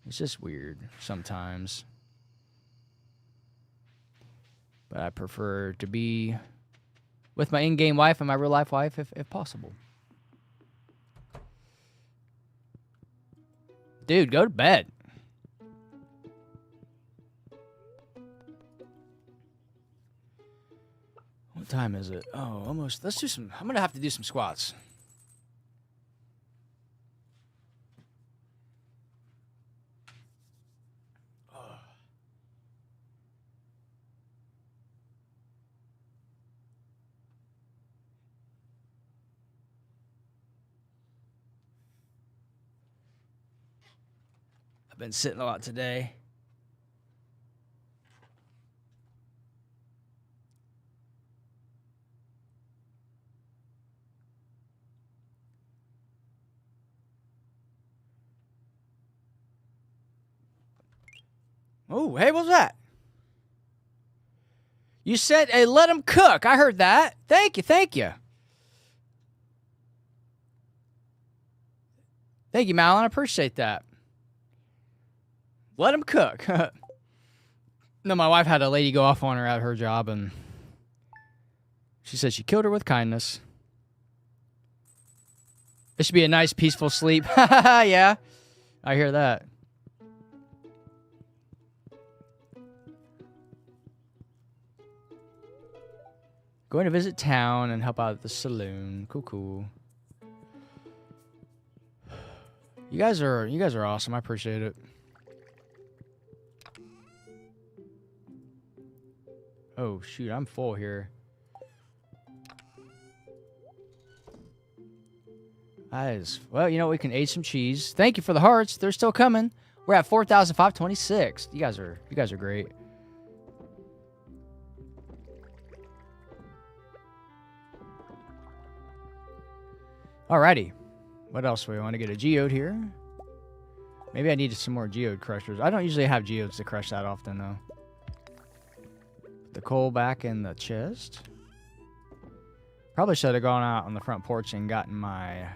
It's just weird sometimes. But I prefer to be with my in-game wife and my real-life wife if possible. Dude, go to bed. What time is it? Oh, almost. Let's do some... I'm going to have to do some squats. I've been sitting a lot today. Oh, hey, what's that? You said, hey, let them cook. I heard that. Thank you, thank you. Thank you, Malin. I appreciate that. Let them cook. No, my wife had a lady go off on her at her job, and she said she killed her with kindness. It should be a nice, peaceful sleep. Yeah, I hear that. Going to visit town and help out at the saloon. Cool, cool. You guys are awesome. I appreciate it. Oh shoot, I'm full here. Well, you know, we can age some cheese. Thank you for the hearts. They're still coming. We're at 4,526. You guys are great. Alrighty. What else do we want to get? A geode here? Maybe I needed some more geode crushers. I don't usually have geodes to crush that often, though. Put the coal back in the chest. Probably should have gone out on the front porch and gotten my...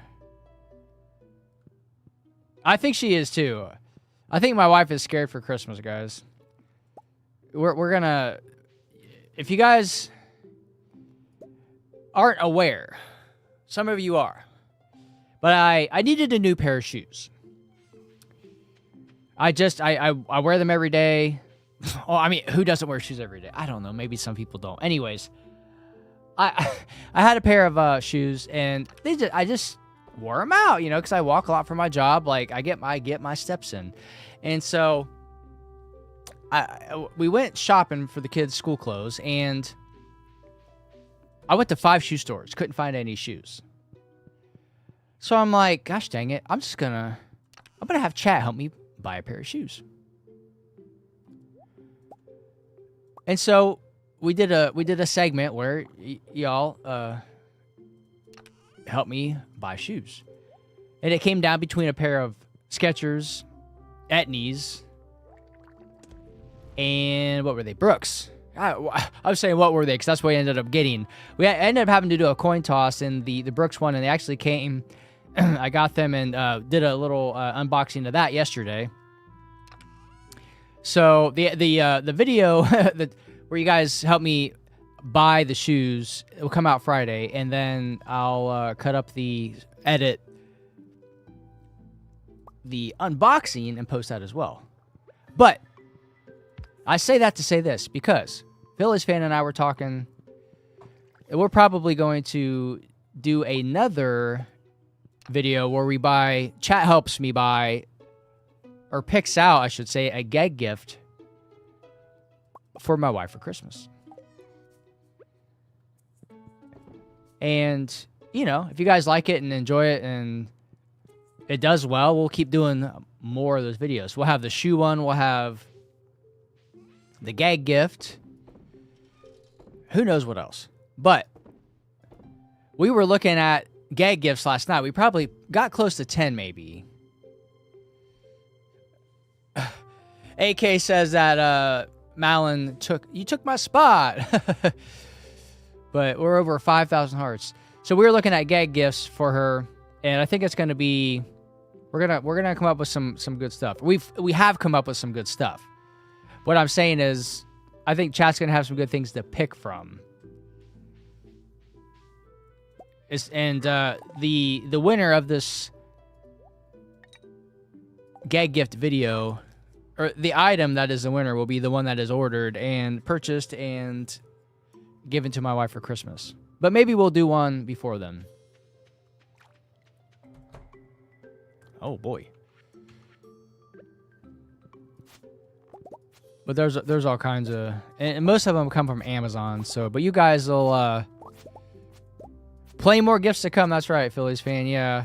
I think she is, too. I think my wife is scared for Christmas, guys. We're gonna... If you guys aren't aware, some of you are, but I needed a new pair of shoes. I wear them every day. Oh, I mean, who doesn't wear shoes every day? I don't know. Maybe some people don't. Anyways, I had a pair of shoes, and I just wore them out, you know, because I walk a lot for my job. Like I get my steps in, and so we went shopping for the kids' school clothes, and I went to 5 shoe stores. Couldn't find any shoes. So I'm like, gosh dang it, I'm gonna have Chat help me buy a pair of shoes. And so we did a segment where y'all helped me buy shoes. And it came down between a pair of Skechers, Etnies, and what were they? Brooks. I was saying what were they, because that's what I ended up getting. I ended up having to do a coin toss in the Brooks one, and they actually came. I got them and did a little unboxing of that yesterday. So the video where you guys helped me buy the shoes, it will come out Friday, and then I'll cut up edit the unboxing and post that as well. But I say that to say this, because Phillies fan and I were talking. We're probably going to do another video where Chat helps me buy, or picks out, I should say, a gag gift for my wife for Christmas. And, you know, if you guys like it and enjoy it and it does well, we'll keep doing more of those videos. We'll have the shoe one, we'll have the gag gift. Who knows what else? But we were looking at gag gifts last night. We probably got close to 10, maybe. AK says that Malin took my spot. But we're over 5,000 hearts. So we were looking at gag gifts for her, and I think it's going to be we're gonna come up with some good stuff. We have come up with some good stuff. What I'm saying is, I think Chat's gonna have some good things to pick from. The winner of this gag gift video, or the item that is the winner, will be the one that is ordered and purchased and given to my wife for Christmas. But maybe we'll do one before then. Oh boy. But there's all kinds of, and most of them come from Amazon. So, but you guys will plenty more gifts to come. That's right, Phillies fan. Yeah.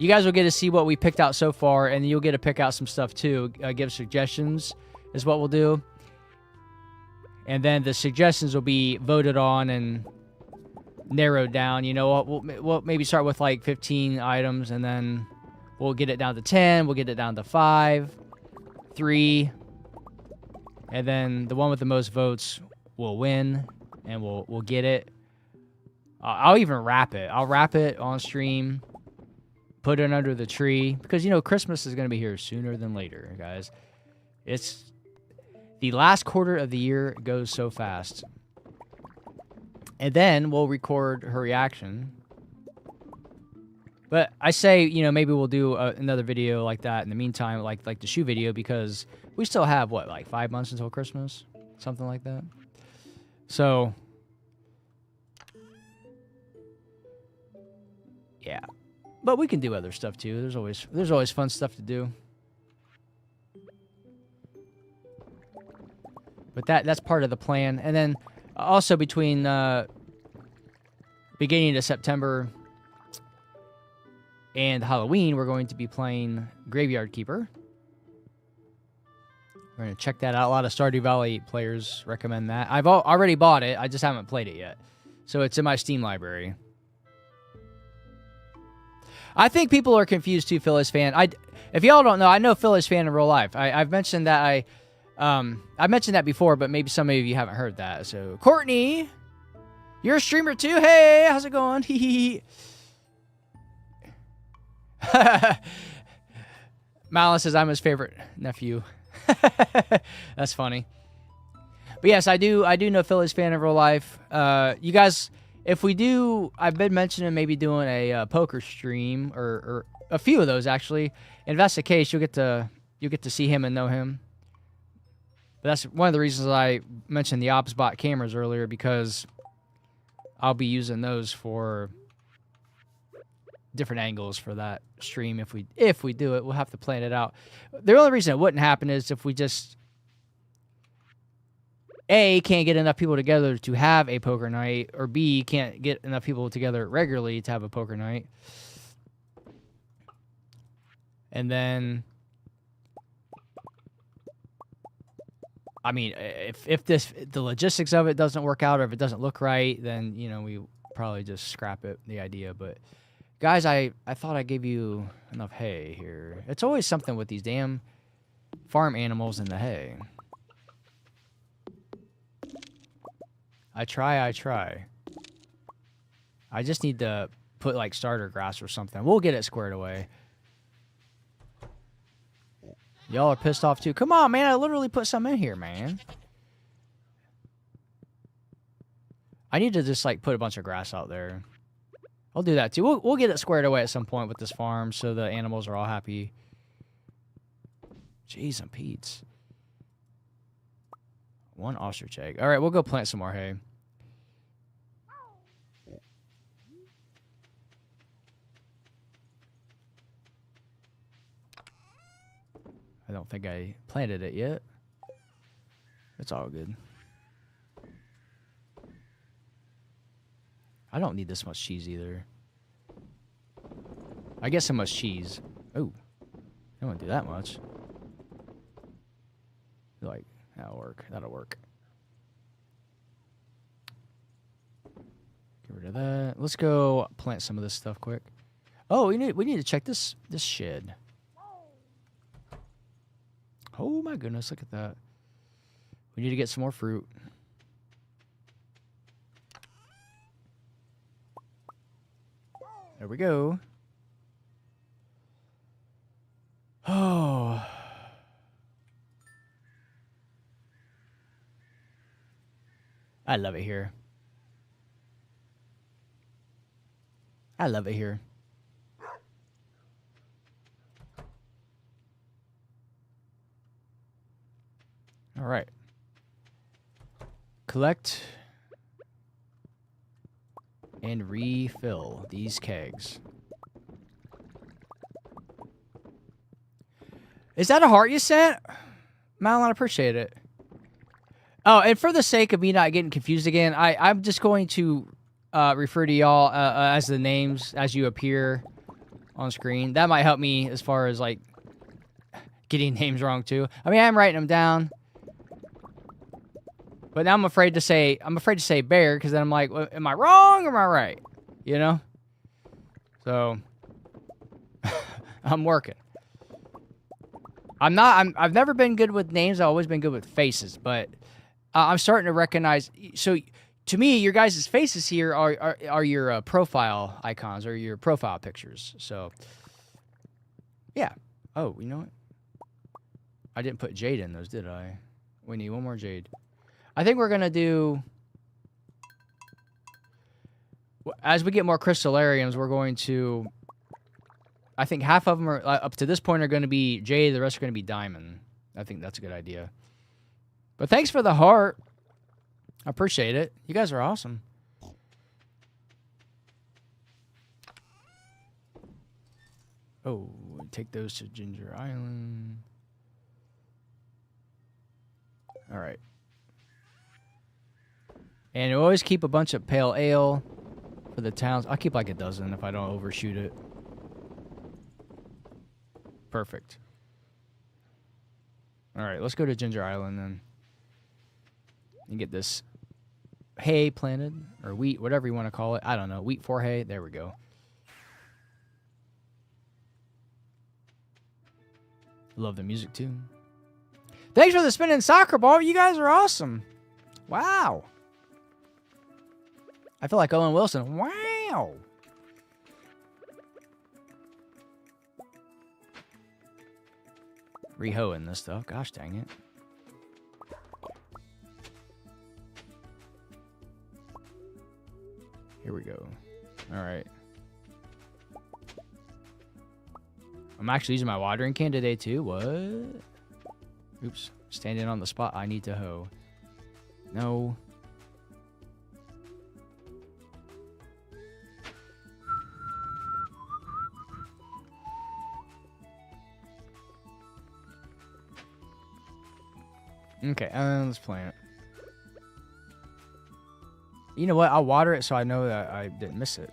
You guys will get to see what we picked out so far, and you'll get to pick out some stuff too. Give suggestions is what we'll do. And then the suggestions will be voted on and narrowed down. You know, we'll maybe start with like 15 items, and then we'll get it down to 10. We'll get it down to 5. 3, and then the one with the most votes will win, and we'll get it. I'll even wrap it. I'll wrap it on stream, put it under the tree, because, you know, Christmas is going to be here sooner than later, guys. It's the last quarter of the year goes so fast. And then we'll record her reaction. But I say, you know, maybe we'll do another video like that in the meantime, like the shoe video, because we still have, what, like 5 months until Christmas? Something like that. So, yeah. But we can do other stuff too. There's always fun stuff to do. But that's part of the plan. And then also between beginning of September and Halloween, we're going to be playing Graveyard Keeper. We're going to check that out. A lot of Stardew Valley players recommend that. I've already bought it. I just haven't played it yet. So it's in my Steam library. I think people are confused too, Phyllis fan. If y'all don't know, I know Phyllis fan in real life. I've mentioned that I mentioned that before, but maybe some of you haven't heard that. So, Courtney, you're a streamer too? Hey, how's it going? Hee Malin says I'm his favorite nephew. That's funny. But yes, I do know Philly's fan in real life. You guys, if we do, I've been mentioning maybe doing a poker stream or a few of those actually. If that's the case, you'll get to see him and know him. But that's one of the reasons I mentioned the ObsBot cameras earlier, because I'll be using those for different angles for that stream. If we do it, we'll have to plan it out. The only reason it wouldn't happen is if we just A, can't get enough people together to have a poker night, or B, can't get enough people together regularly to have a poker night. And then, I mean, if the logistics of it doesn't work out, or if it doesn't look right, then, you know, we probably just scrap it, the idea. But guys, I thought I gave you enough hay here. It's always something with these damn farm animals in the hay. I try. I just need to put, like, starter grass or something. We'll get it squared away. Y'all are pissed off, too. Come on, man. I literally put some in here, man. I need to just, like, put a bunch of grass out there. I'll do that, too. We'll get it squared away at some point with this farm so the animals are all happy. Jeez and Pete's. One ostrich egg. All right, we'll go plant some more hay. I don't think I planted it yet. It's all good. I don't need this much cheese either. I get so much cheese. Oh, I don't want to do that much. Like, that'll work. That'll work. Get rid of that. Let's go plant some of this stuff quick. Oh, we need to check this shed. Oh my goodness, look at that. We need to get some more fruit. There we go. Oh. I love it here. I love it here. All right. Collect and refill these kegs. Is that a heart you sent? Malin, I appreciate it. Oh, and for the sake of me not getting confused again, I'm just going to refer to y'all as the names as you appear on screen. That might help me as far as, like, getting names wrong, too. I mean, I'm writing them down. But now I'm afraid to say bear, because then I'm like, well, am I wrong or am I right? You know? So, I'm working. I've never been good with names. I've always been good with faces, but I'm starting to recognize. So, to me, your guys' faces here are your profile icons or your profile pictures. So, yeah. Oh, you know what? I didn't put jade in those, did I? We need one more jade. I think we're gonna do. As we get more crystallariums, we're going to. I think half of them are up to this point are going to be jade. The rest are going to be diamond. I think that's a good idea. But thanks for the heart. I appreciate it. You guys are awesome. Oh, take those to Ginger Island. All right. And you always keep a bunch of pale ale for the towns. I'll keep like a dozen if I don't overshoot it. Perfect. All right, let's go to Ginger Island then. And get this hay planted, or wheat, whatever you want to call it. I don't know. Wheat for hay. There we go. Love the music too. Thanks for the spinning soccer ball. You guys are awesome. Wow. I feel like Owen Wilson. Wow. Rehoeing this stuff. Gosh dang it. Here we go. All right. I'm actually using my watering can today too. What? Oops. Standing on the spot. I need to hoe. No. Okay, let's plant it. You know what? I'll water it so I know that I didn't miss it.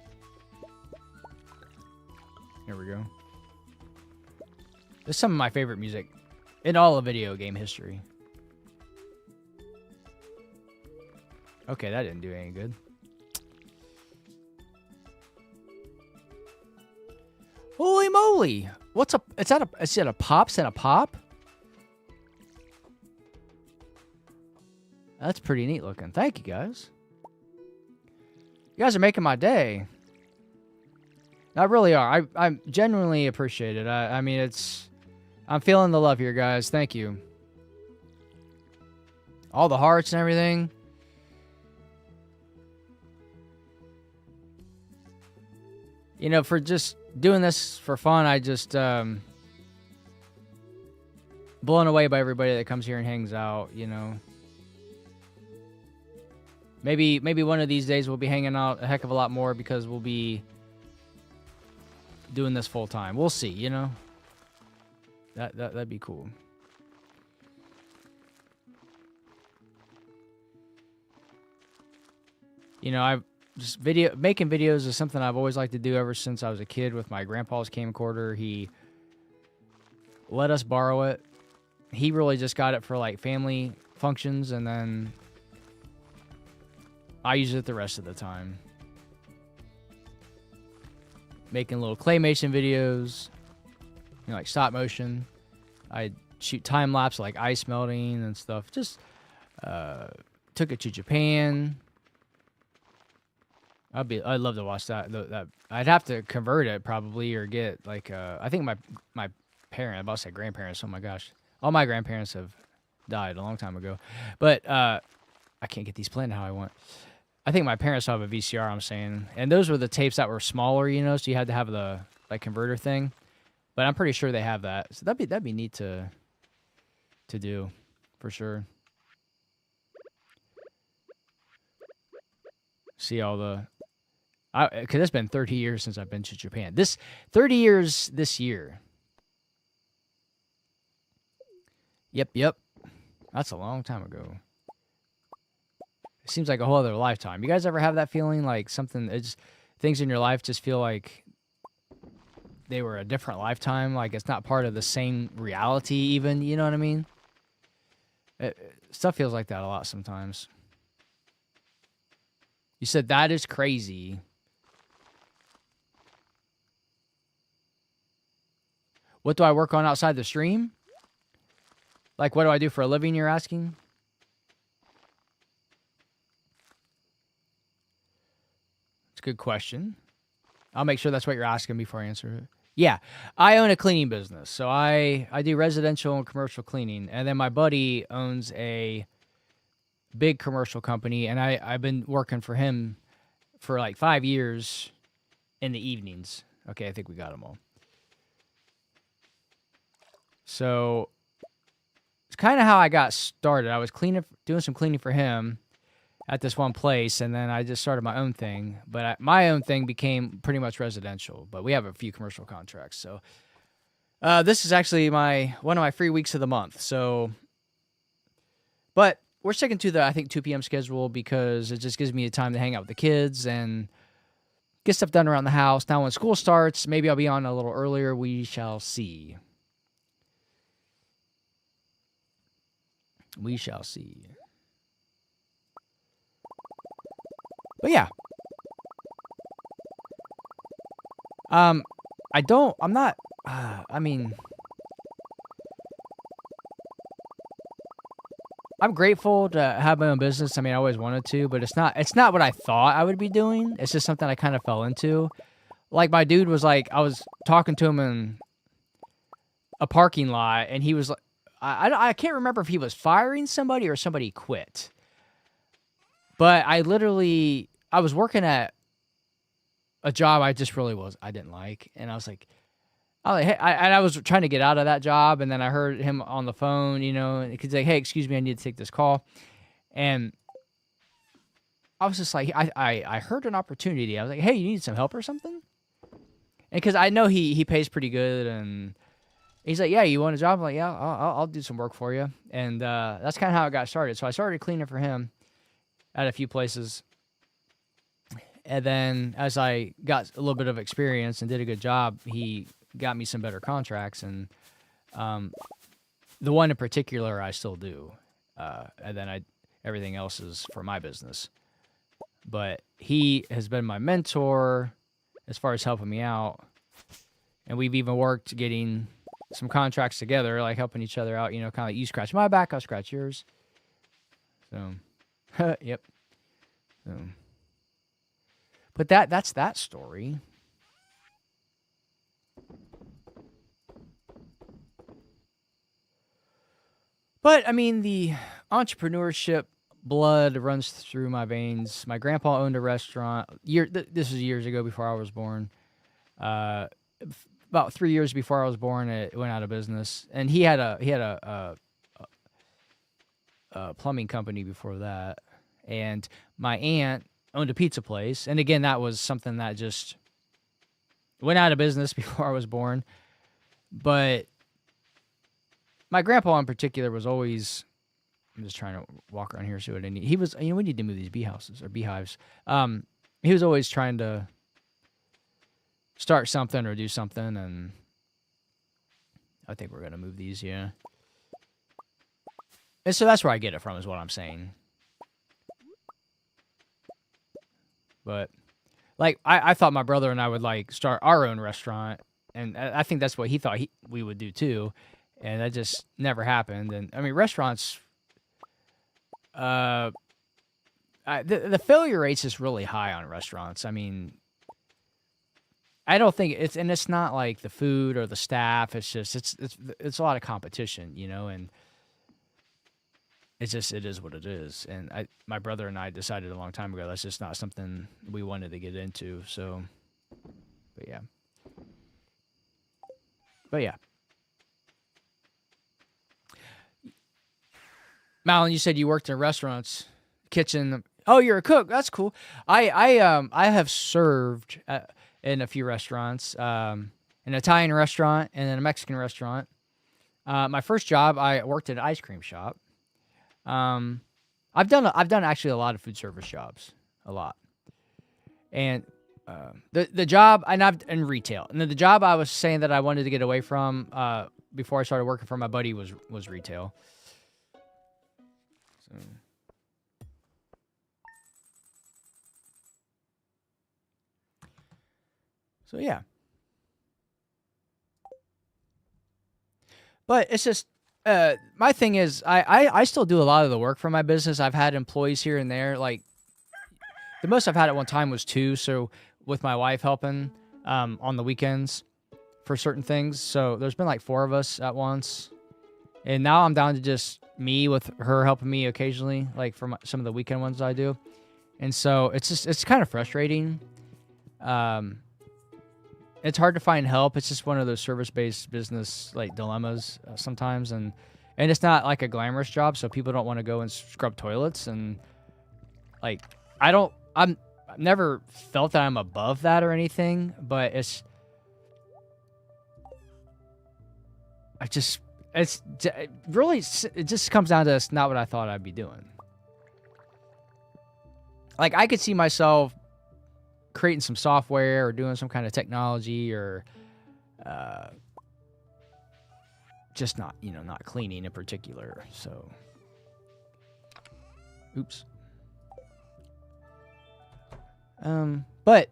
Here we go. This is some of my favorite music in all of video game history. Okay, that didn't do any good. Holy moly! What's up? Is it a pop? Is that a pop? That's pretty neat looking. Thank you, guys. You guys are making my day. I really are. I genuinely appreciate it. I mean, I'm feeling the love here, guys. Thank you. All the hearts and everything. You know, for just doing this for fun, I just blown away by everybody that comes here and hangs out, you know. Maybe one of these days we'll be hanging out a heck of a lot more because we'll be doing this full time. We'll see, you know. That'd be cool. You know, I've just making videos is something I've always liked to do ever since I was a kid with my grandpa's camcorder. He let us borrow it. He really just got it for like family functions, and then I use it the rest of the time. Making little claymation videos, you know, like stop motion. I shoot time lapse like ice melting and stuff. Just took it to Japan. I'd love to watch that. I'd have to convert it probably, or get like I think my parent, I'm about to say grandparents. Oh my gosh, all my grandparents have died a long time ago, but I can't get these planted how I want. I think my parents have a VCR, I'm saying. And those were the tapes that were smaller, you know, so you had to have the like converter thing. But I'm pretty sure they have that. So that'd be neat to do, for sure. See all the... Because it's been 30 years since I've been to Japan. 30 years this year. Yep. That's a long time ago. It seems like a whole other lifetime. You guys ever have that feeling like things in your life just feel like they were a different lifetime? Like it's not part of the same reality even, you know what I mean? Stuff feels like that a lot sometimes. You said that is crazy. What do I work on outside the stream? Like, what do I do for a living, you're asking? It's a good question. I'll make sure that's what you're asking before I answer it. Yeah, I own a cleaning business. So I do residential and commercial cleaning. And then my buddy owns a big commercial company. And I've been working for him for like 5 years in the evenings. Okay, I think we got them all. So it's kind of how I got started. I was doing some cleaning for him at this one place, and then I just started my own thing. But my own thing became pretty much residential, but we have a few commercial contracts. So this is actually one of my free weeks of the month. So, but we're sticking to the, I think, 2 p.m. schedule because it just gives me a time to hang out with the kids and get stuff done around the house. Now when school starts, maybe I'll be on a little earlier. We shall see. We shall see. But yeah. I'm not, I mean, I'm grateful to have my own business. I mean, I always wanted to, but it's not what I thought I would be doing. It's just something I kind of fell into. Like my dude was like, I was talking to him in a parking lot and he was like, I can't remember if he was firing somebody or somebody quit. But I was working at a job I didn't like. And I was like, hey, I was trying to get out of that job. And then I heard him on the phone, and he's like, hey, excuse me, I need to take this call. And I was just like, I heard an opportunity. I was like, hey, you need some help or something? And because I know he pays pretty good. And he's like, yeah, you want a job? I'm like, yeah, I'll do some work for you. And that's kind of how it got started. So I started cleaning for him at a few places. And then as I got a little bit of experience and did a good job, he got me some better contracts. And the one in particular I still do. And then everything else is for my business. But he has been my mentor as far as helping me out. And we've even worked getting some contracts together, like helping each other out, kind of like you scratch my back, I'll scratch yours. So, yep. So, but that's that story. But, I mean, the entrepreneurship blood runs through my veins. My grandpa owned a restaurant. This was years ago before I was born. About 3 years before I was born, it went out of business. And he had a plumbing company before that. And my aunt owned a pizza place. And again, that was something that just went out of business before I was born. But my grandpa in particular was always, I'm just trying to walk around here and see what I need. He was, we need to move these beehives. He was always trying to start something or do something, and I think we're going to move these, yeah. And so that's where I get it from, is what I'm saying. But, like, I thought my brother and I would, like, start our own restaurant, and I think that's what he thought we would do, too. And that just never happened. And, I mean, restaurants, the failure rate's just really high on restaurants. I mean, I don't think it's not like the food or the staff. It's just, it's a lot of competition, and it is what it is. And my brother and I decided a long time ago, that's just not something we wanted to get into. So, but yeah. Malin, you said you worked in restaurants, kitchen. Oh, you're a cook. That's cool. I have served in a few restaurants, an Italian restaurant and then a Mexican restaurant. My first job, I worked at an ice cream shop. I've done actually a lot of food service jobs, a lot. And the job, and I've in retail. And the job I was saying that I wanted to get away from before I started working for my buddy was retail. So yeah. But it's just, My thing is, I still do a lot of the work for my business. I've had employees here and there. Like the most I've had at one time was 2. So with my wife helping on the weekends for certain things. So there's been like 4 of us at once. And now I'm down to just me with her helping me occasionally, like for some of the weekend ones I do. And so it's kind of frustrating. It's hard to find help. It's just one of those service-based business like dilemmas sometimes. And it's not like a glamorous job. So people don't want to go and scrub toilets. And like, I've never felt that I'm above that or anything, but it just comes down to it's not what I thought I'd be doing. Like I could see myself creating some software or doing some kind of technology or just not cleaning in particular. So, oops. But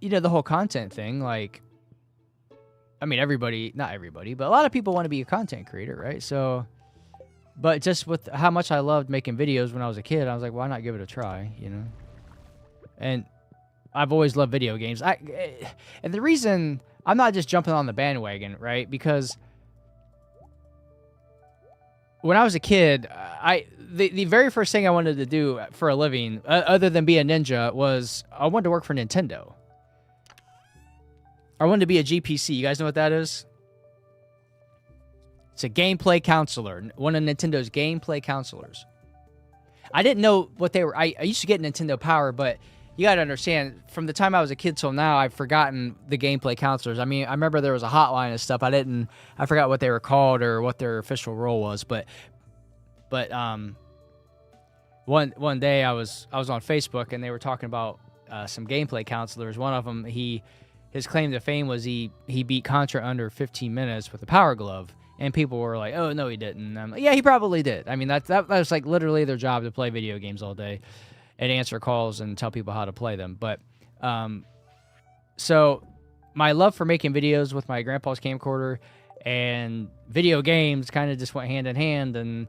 the whole content thing, like, I mean, not everybody, but a lot of people want to be a content creator, right? So, but just with how much I loved making videos when I was a kid, I was like, why not give it a try, And I've always loved video games. And the reason I'm not just jumping on the bandwagon, right? Because when I was a kid, the very first thing I wanted to do for a living, other than be a ninja, was I wanted to work for Nintendo. I wanted to be a GPC. You guys know what that is? It's a gameplay counselor. One of Nintendo's gameplay counselors. I didn't know what they were. I used to get Nintendo Power, but you got to understand, from the time I was a kid till now, I've forgotten the gameplay counselors. I mean, I remember there was a hotline and stuff. I forgot what they were called or what their official role was. But one day I was on Facebook and they were talking about some gameplay counselors. One of them, his claim to fame was he beat Contra under 15 minutes with a power glove. And people were like, oh, no, he didn't. And I'm like, yeah, he probably did. I mean, that was like literally their job, to play video games all day and answer calls and tell people how to play them. But so my love for making videos with my grandpa's camcorder and video games kind of just went hand in hand. And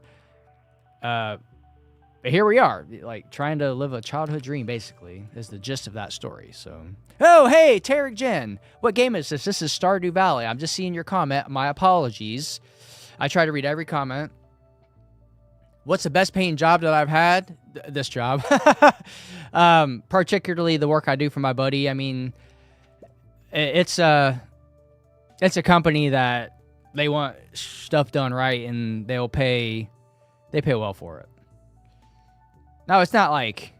here we are, like trying to live a childhood dream, basically, is the gist of that story. So, oh, hey, Tarek Jen, what game is this? This is Stardew Valley. I'm just seeing your comment. My apologies. I try to read every comment. What's the best paying job that I've had? This job. Particularly the work I do for my buddy. I mean, it's a company that they want stuff done right, and they pay well for it. Now, it's not like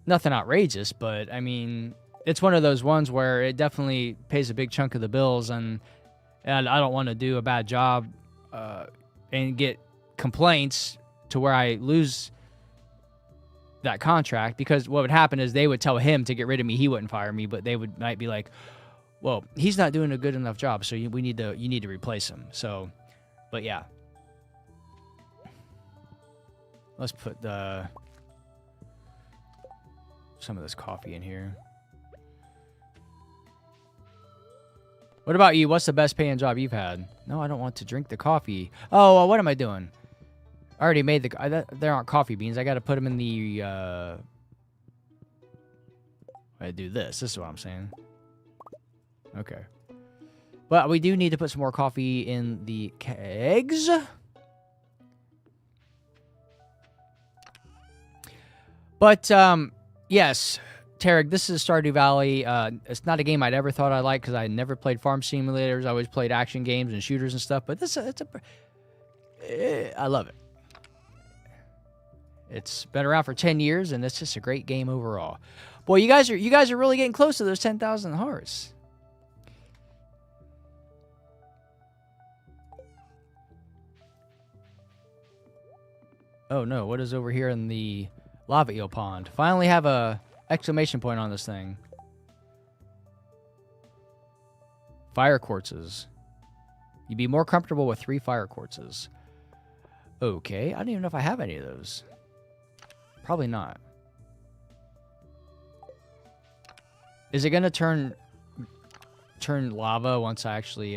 nothing outrageous, but I mean, it's one of those ones where it definitely pays a big chunk of the bills, and I don't want to do a bad job and get complaints to where I lose that contract, because what would happen is they would tell him to get rid of me. He wouldn't fire me, but they might be like, well, he's not doing a good enough job, so you need to replace him. So, but yeah. Let's put some of this coffee in here. What about you? What's the best paying job you've had? No, I don't want to drink the coffee. Oh, well, what am I doing? I already made there aren't coffee beans. I got to put them in the... I do this. This is what I'm saying. Okay. But we do need to put some more coffee in the kegs. But, yes, Tarek, this is Stardew Valley. It's not a game I'd ever thought I'd like, because I never played farm simulators. I always played action games and shooters and stuff. But I love it. It's been around for 10 years, and it's just a great game overall. Boy, you guys are really getting close to those 10,000 hearts. Oh, no. What is over here in the lava eel pond? Finally have a exclamation point on this thing. Fire quartzes. You'd be more comfortable with 3 fire quartzes. Okay, I don't even know if I have any of those. Probably not. Is it gonna turn lava once I actually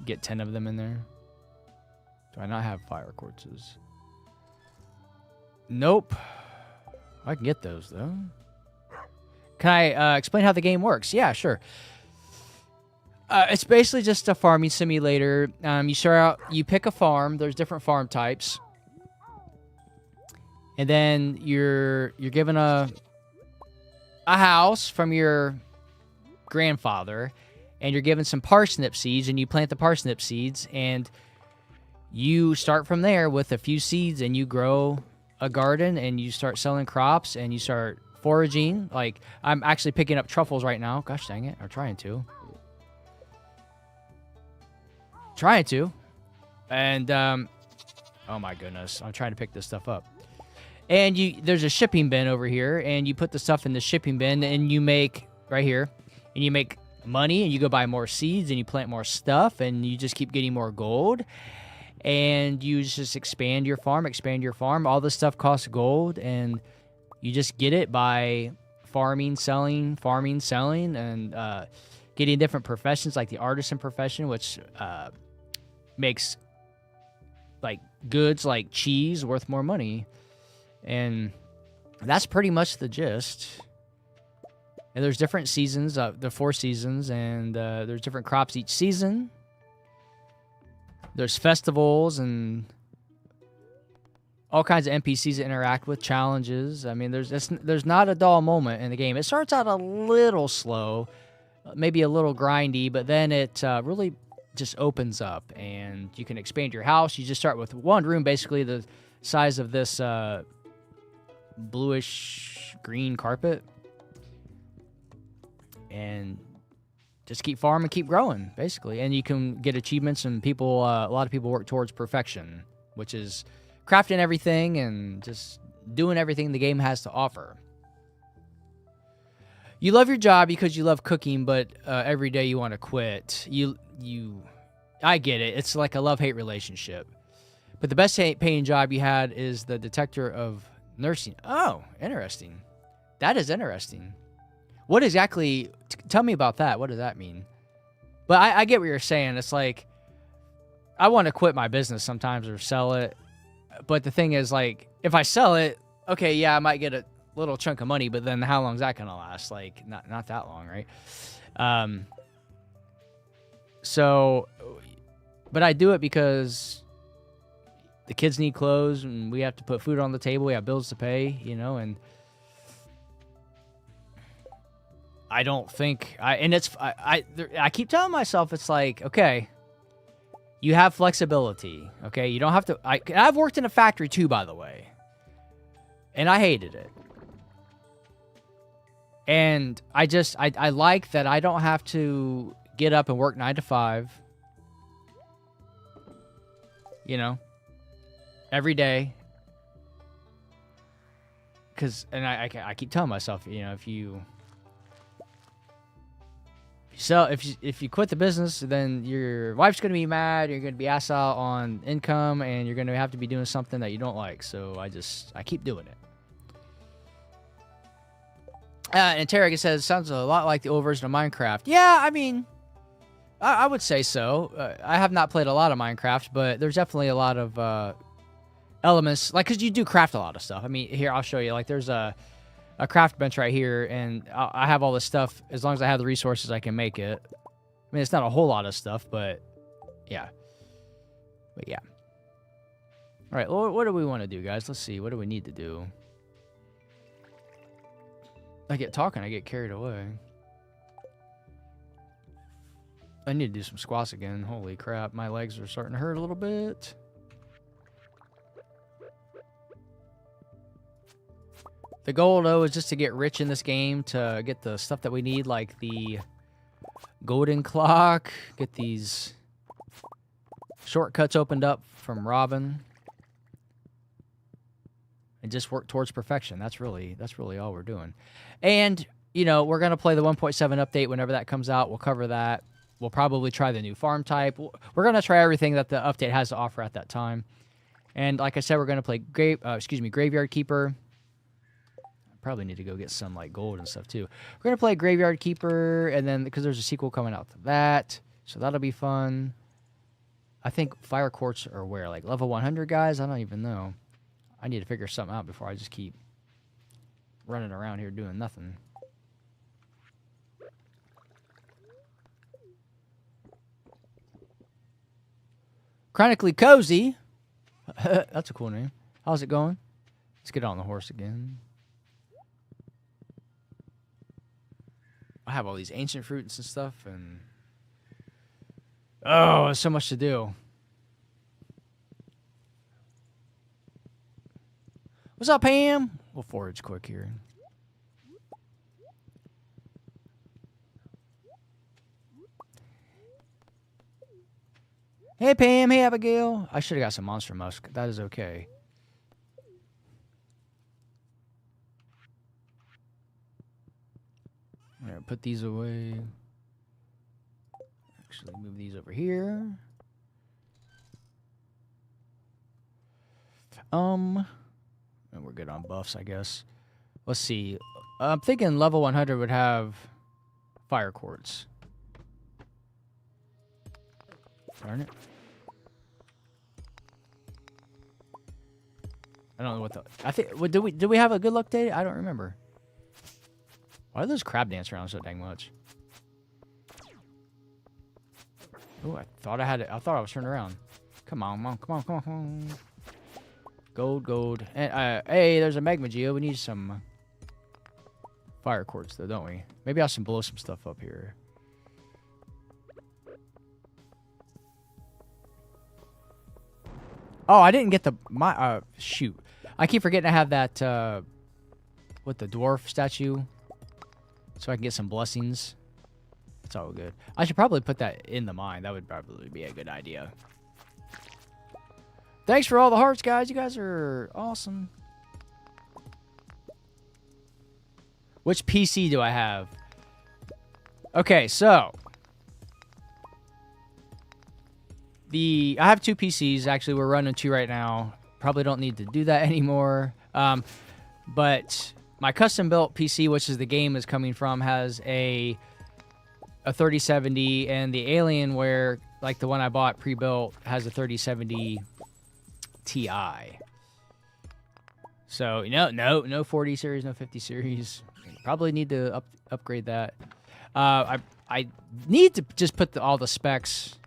get 10 of them in there. Do I not have fire quartzes? Nope. I can get those, though. Can I explain how the game works? Yeah, sure. It's basically just a farming simulator. You start out, you pick a farm. There's different farm types. And then you're given a house from your grandfather, and you're given some parsnip seeds, and you plant the parsnip seeds, and you start from there with a few seeds, and you grow a garden, and you start selling crops, and you start foraging. Like, I'm actually picking up truffles right now. Gosh dang it. I'm trying to. And, oh my goodness. I'm trying to pick this stuff up. And there's a shipping bin over here, and you put the stuff in the shipping bin, and you make, right here, and you make money, and you go buy more seeds, and you plant more stuff, and you just keep getting more gold. And you just expand your farm. All this stuff costs gold, and you just get it by farming, selling, and getting different professions, like the artisan profession, which makes like goods like cheese worth more money. And that's pretty much the gist. And there's different seasons, the 4 seasons, and there's different crops each season. There's festivals and all kinds of NPCs that interact with, challenges. I mean, there's not a dull moment in the game. It starts out a little slow, maybe a little grindy, but then it really just opens up, and you can expand your house. You just start with one room, basically the size of this bluish green carpet, and just keep farming, keep growing, basically. And you can get achievements, and a lot of people work towards perfection, which is crafting everything and just doing everything the game has to offer. You love your job because you love cooking, but every day you want to quit. I get it. It's like a love-hate relationship. But the best paying job you had is the detector of nursing. Oh, interesting. That is interesting. What exactly? Tell me about that. What does that mean? But I get what you're saying. It's like, I want to quit my business sometimes or sell it. But the thing is, like, if I sell it, okay, yeah, I might get a little chunk of money, but then how long is that going to last? Like, not that long, right? But I do it because the kids need clothes, and we have to put food on the table. We have bills to pay, and I don't think I keep telling myself, it's like, okay, you have flexibility. Okay. You don't have to, I've worked in a factory too, by the way, and I hated it. And I like that I don't have to get up and work 9 to 5, every day. And I keep telling myself, if you if you quit the business, then your wife's going to be mad, you're going to be asked out on income, and you're going to have to be doing something that you don't like. So I keep doing it. And Tarek says, sounds a lot like the old version of Minecraft. Yeah, I mean, I would say so. I have not played a lot of Minecraft, but there's definitely a lot of elements, like, because you do craft a lot of stuff. I mean, here, I'll show you. Like, there's a craft bench right here, and I have all this stuff. As long as I have the resources, I can make it. I mean, it's not a whole lot of stuff, but yeah. But yeah. All right, well, what do we want to do, guys? Let's see. What do we need to do? I get talking, I get carried away. I need to do some squats again. Holy crap, my legs are starting to hurt a little bit. The goal, though, is just to get rich in this game, to get the stuff that we need, like the golden clock, get these shortcuts opened up from Robin, and just work towards perfection. That's really all we're doing. And, we're going to play the 1.7 update whenever that comes out. We'll cover that. We'll probably try the new farm type. We're going to try everything that the update has to offer at that time. And like I said, we're going to play Graveyard Keeper. Probably need to go get some like gold and stuff too. We're going to play Graveyard Keeper, and then because there's a sequel coming out to that, so that'll be fun. I think fire quartz are where? Like level 100, guys? I don't even know. I need to figure something out before I just keep running around here doing nothing. Chronically Cozy. That's a cool name. How's it going? Let's get on the horse again. I have all these ancient fruits and stuff, and oh, there's so much to do. What's up, Pam? We'll forage quick here. Hey, Pam. Hey, Abigail. I should have got some monster musk. That is okay. All right, put these away. Actually, move these over here. And we're good on buffs, I guess. Let's see. I'm thinking level 100 would have fire quartz. Darn it. I don't know what the... I think... Did we have a good luck day? I don't remember. Why do those crab dance around so dang much? Oh, I thought I had it. I thought I was turned around. Come on, come on, come on, come on. Gold, gold. And, hey, there's a magma geo. We need some fire quartz, though, don't we? Maybe I should blow some stuff up here. Oh, I didn't get the... shoot. I keep forgetting I have that, what, the dwarf statue? So I can get some blessings. It's all good. I should probably put that in the mine. That would probably be a good idea. Thanks for all the hearts, guys. You guys are awesome. Which PC do I have? Okay, so... I have 2 PCs. Actually, we're running 2 right now. Probably don't need to do that anymore. But my custom-built PC, which is the game is coming from, has a 3070, and the Alienware, like the one I bought pre-built, has a 3070 Ti. So, no 40 series, no 50 series. Probably need to upgrade that. I need to just put all the specs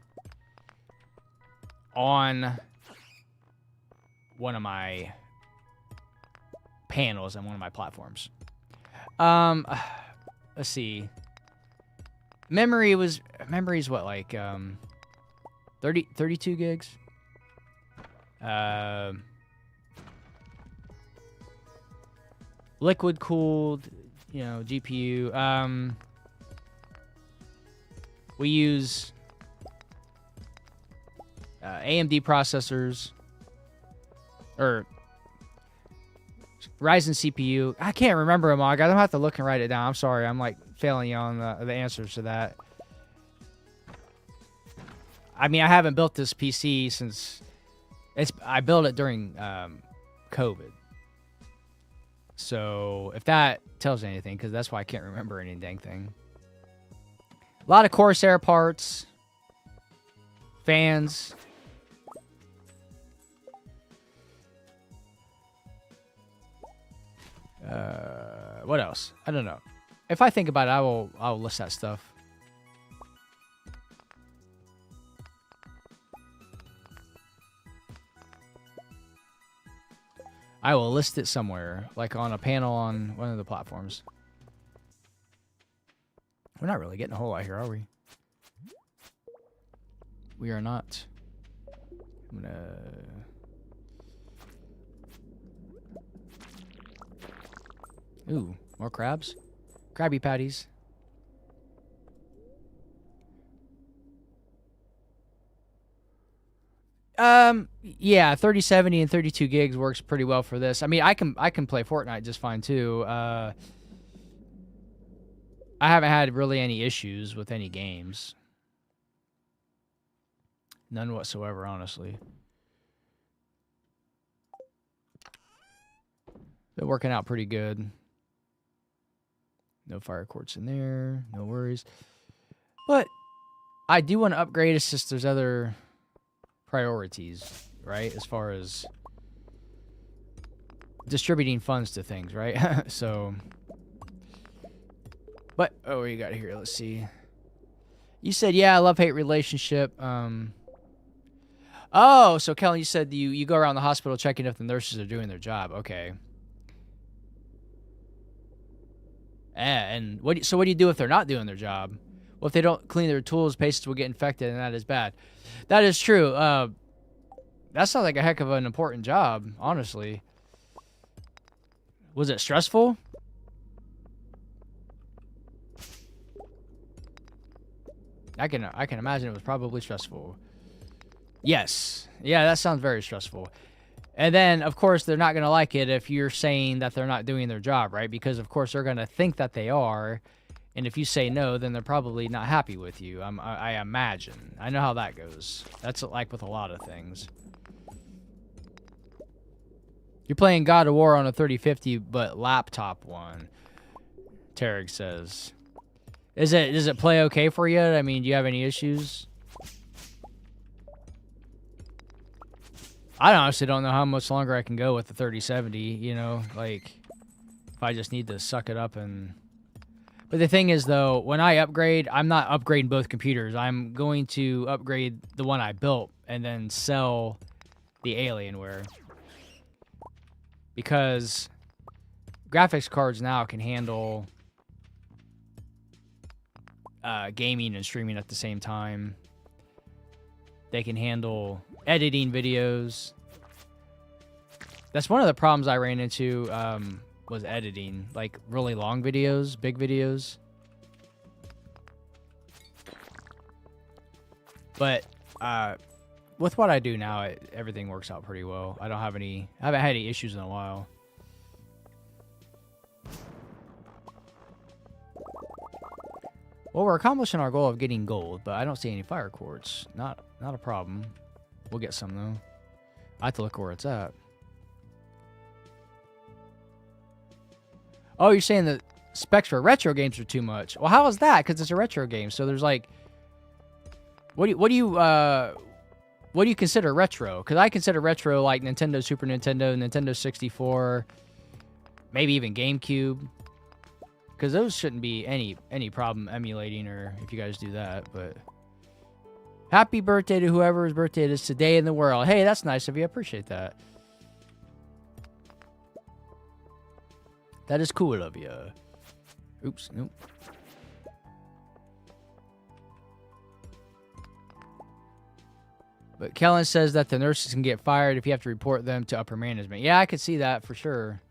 on one of my panels on one of my platforms. Let's see. Memory's what, like 32 gigs? Liquid cooled, GPU. We use AMD processors, or Ryzen CPU. I can't remember them all. I don't have to look and write it down. I'm sorry. I'm like failing you on the answers to that. I mean, I haven't built this PC since I built it during COVID. So if that tells you anything, because that's why I can't remember any dang thing. A lot of Corsair parts, fans. What else? I don't know. If I think about it, I'll list that stuff. I will list it somewhere, like on a panel on one of the platforms. We're not really getting a whole lot here, are we? We are not. I'm gonna... Ooh, more crabs? Krabby Patties. Yeah, 3070 and 32 gigs works pretty well for this. I mean, I can play Fortnite just fine too. I haven't had really any issues with any games. None whatsoever, honestly. They're working out pretty good. No fire quartz in there. No worries. But I do want to upgrade. It's just there's other priorities, right? As far as distributing funds to things, right? So, but oh, what you got here? Let's see. You said, yeah, love-hate relationship. Oh, so Kellen, you said you go around the hospital checking if the nurses are doing their job. Okay. And what do you do if they're not doing their job? Well, if they don't clean their tools, patients will get infected, and that is bad. That is true. That sounds like a heck of an important job, honestly. Was it stressful? I can imagine it was probably stressful. Yes. Yeah, that sounds very stressful. And then, of course, they're not going to like it if you're saying that they're not doing their job, right? Because, of course, they're going to think that they are. And if you say no, then they're probably not happy with you. I imagine. I know how that goes. That's like with a lot of things. You're playing God of War on a 3050, but laptop one, Tarek says. Does it play okay for you? I mean, do you have any issues? I honestly don't know how much longer I can go with the 3070, you know, like, if I just need to suck it up and... But the thing is, though, when I upgrade, I'm not upgrading both computers. I'm going to upgrade the one I built and then sell the Alienware. Because graphics cards now can handle gaming and streaming at the same time. They can handle editing videos. That's one of the problems I ran into was editing, like really long videos, big videos. But with what I do now, everything works out pretty well. I haven't had any issues in a while. Well, we're accomplishing our goal of getting gold, but I don't see any fire quartz. Not a problem. We'll get some, though. I have to look where it's at. Oh, you're saying the specs for retro games are too much. Well, how is that? Because it's a retro game. So there's like... What do you consider retro? Because I consider retro like Nintendo, Super Nintendo, Nintendo 64, maybe even GameCube. Because those shouldn't be any problem emulating, or if you guys do that. But happy birthday to whoever's birthday it is today in the world. Hey, that's nice of you. I appreciate that. That is cool of you. Oops, nope. But Kellen says that the nurses can get fired if you have to report them to upper management. Yeah, I could see that for sure.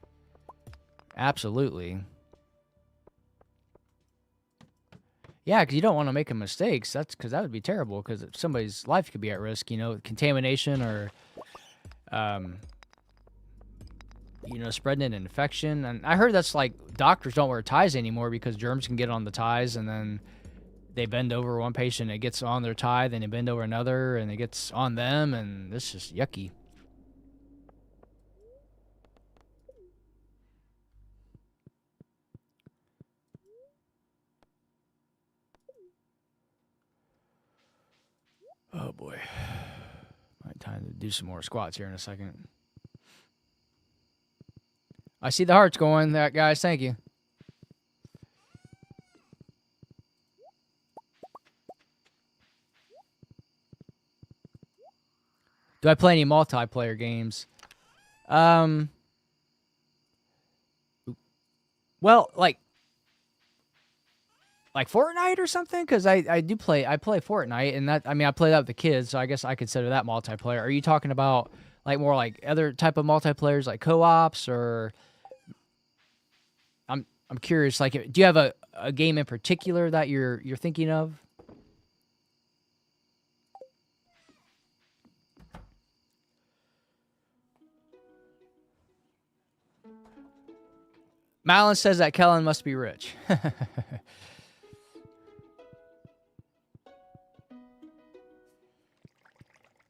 Absolutely. Yeah, because you don't want to make a mistake. Because that would be terrible. Because somebody's life could be at risk. You know, contamination or, you know, spreading an infection. And I heard that's like doctors don't wear ties anymore because germs can get on the ties, and then they bend over one patient, it gets on their tie, then they bend over another, and it gets on them, and it's just yucky. Oh boy. Right, time to do some more squats here in a second. I see the hearts going, that guys. Thank you. Do I play any multiplayer games? Well, like Fortnite or something, because I play Fortnite, and that, I mean, I play that with the kids, so I guess I consider that multiplayer. Are you talking about like more like other type of multiplayers, like co-ops, or I'm curious, like, do you have a game in particular that you're thinking of? Malin says that Kellen must be rich.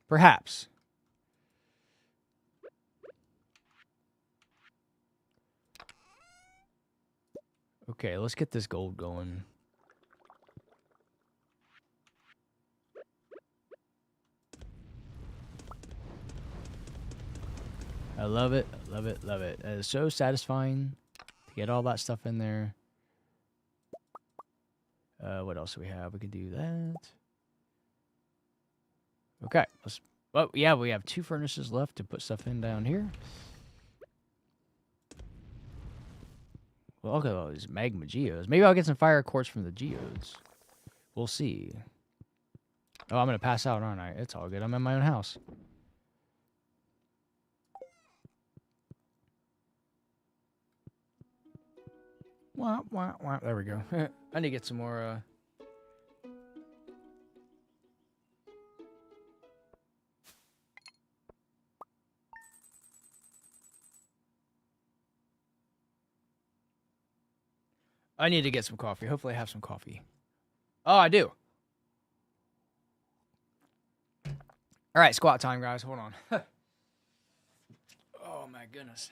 Perhaps. Okay, let's get this gold going. I love it. Love it. Love it. It's so satisfying to get all that stuff in there. What else do we have? We can do that. Okay. Let's. Well, yeah, we have 2 furnaces left to put stuff in down here. Well, look at all these magma geodes. Maybe I'll get some fire quartz from the geodes. We'll see. Oh, I'm going to pass out, aren't I? It's all good. I'm in my own house. Wah, wah, wah. There we go. I need to get some more... I need to get some coffee. Hopefully I have some coffee. Oh, I do. All right, squat time, guys. Hold on. Oh, my goodness.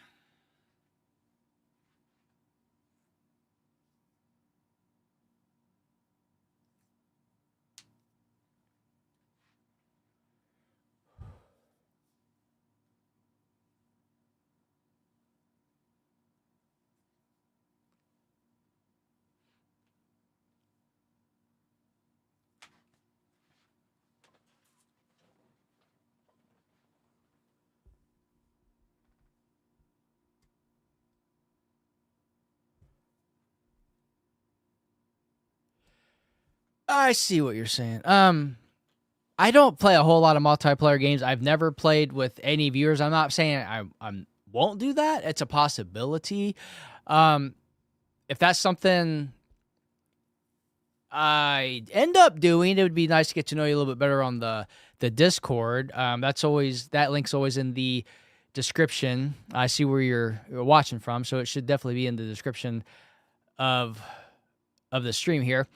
I see what you're saying. I don't play a whole lot of multiplayer games. I've never played with any viewers. I'm not saying I won't do that. It's a possibility. If that's something I end up doing, it would be nice to get to know you a little bit better on the Discord. That link's always in the description. I see where you're watching from, so it should definitely be in the description of the stream here.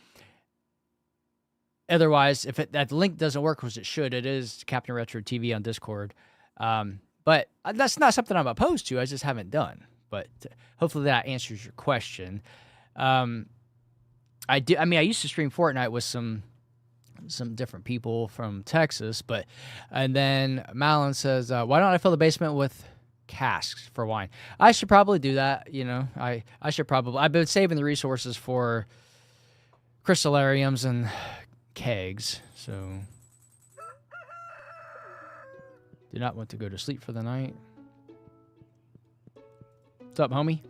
Otherwise, if that link doesn't work, which it should, it is Captain Retro TV on Discord. But that's not something I'm opposed to. I just haven't done. But hopefully that answers your question. I used to stream Fortnite with some different people from Texas, and then Malin says, "Why don't I fill the basement with casks for wine?" I should probably do that. You know, I should probably. I've been saving the resources for crystallariums and kegs, so do not want to go to sleep for the night. What's up, homie?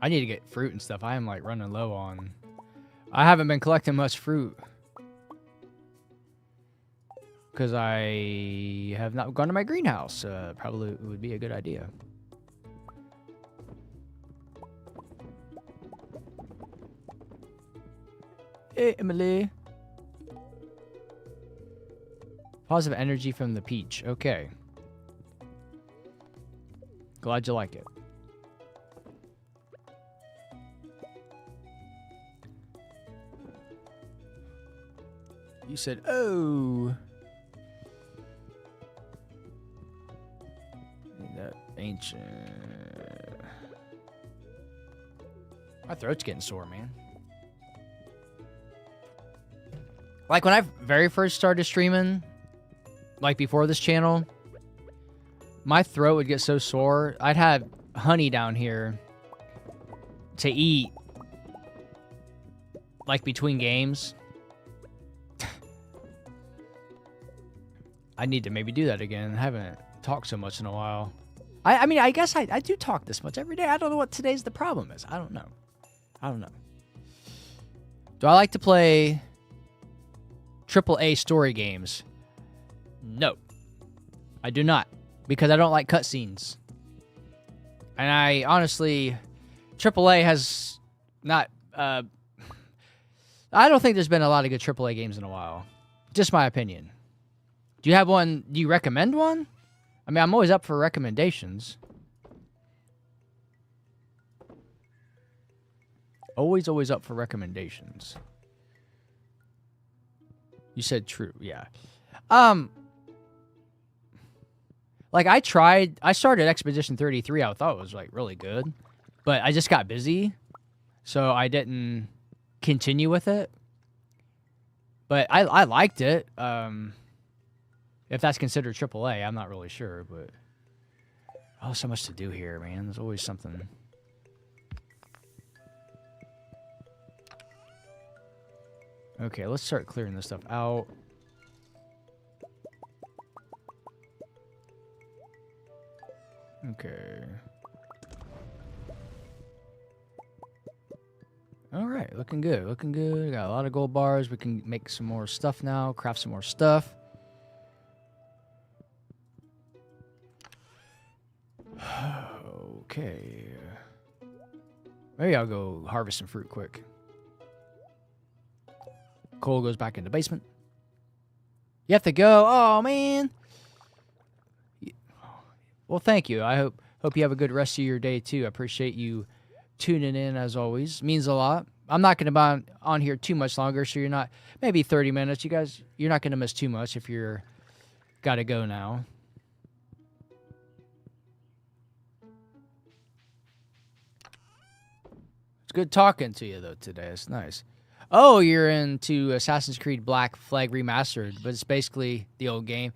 I need to get fruit and stuff. I am like running low on. I haven't been collecting much fruit because I have not gone to my greenhouse. Probably would be a good idea. Hey, Emily. Positive energy from the peach. Okay. Glad you like it. You said, oh. That ancient. My throat's getting sore, man. Like when I very first started streaming, like before this channel, my throat would get so sore. I'd have honey down here to eat, like between games. I need to maybe do that again. I haven't talked so much in a while. I mean, I guess I do talk this much every day. I don't know what today's the problem is. I don't know. Do I like to play AAA story games? No. I do not. Because I don't like cutscenes. And I honestly... AAA has not... I don't think there's been a lot of good AAA games in a while. Just my opinion. Do you have one? Do you recommend one? I mean, I'm always up for recommendations. Always up for recommendations. You said true, yeah. Like I started Expedition 33, I thought it was like really good, but I just got busy, so I didn't continue with it. But I liked it. If that's considered AAA, I'm not really sure, but oh, so much to do here, man. There's always something. Okay, let's start clearing this stuff out. Okay. All right, looking good, looking good. Got a lot of gold bars. We can make some more stuff now, craft some more stuff. Okay. Maybe I'll go harvest some fruit quick. Coal goes back in the basement. You have to go. Oh, man. Well, thank you. I hope you have a good rest of your day, too. I appreciate you tuning in, as always. It means a lot. I'm not going to be on here too much longer, so you're not... Maybe 30 minutes. You guys, you're not going to miss too much if you're... Got to go now. It's good talking to you, though, today. It's nice. Oh, you're into Assassin's Creed Black Flag Remastered, but it's basically the old game.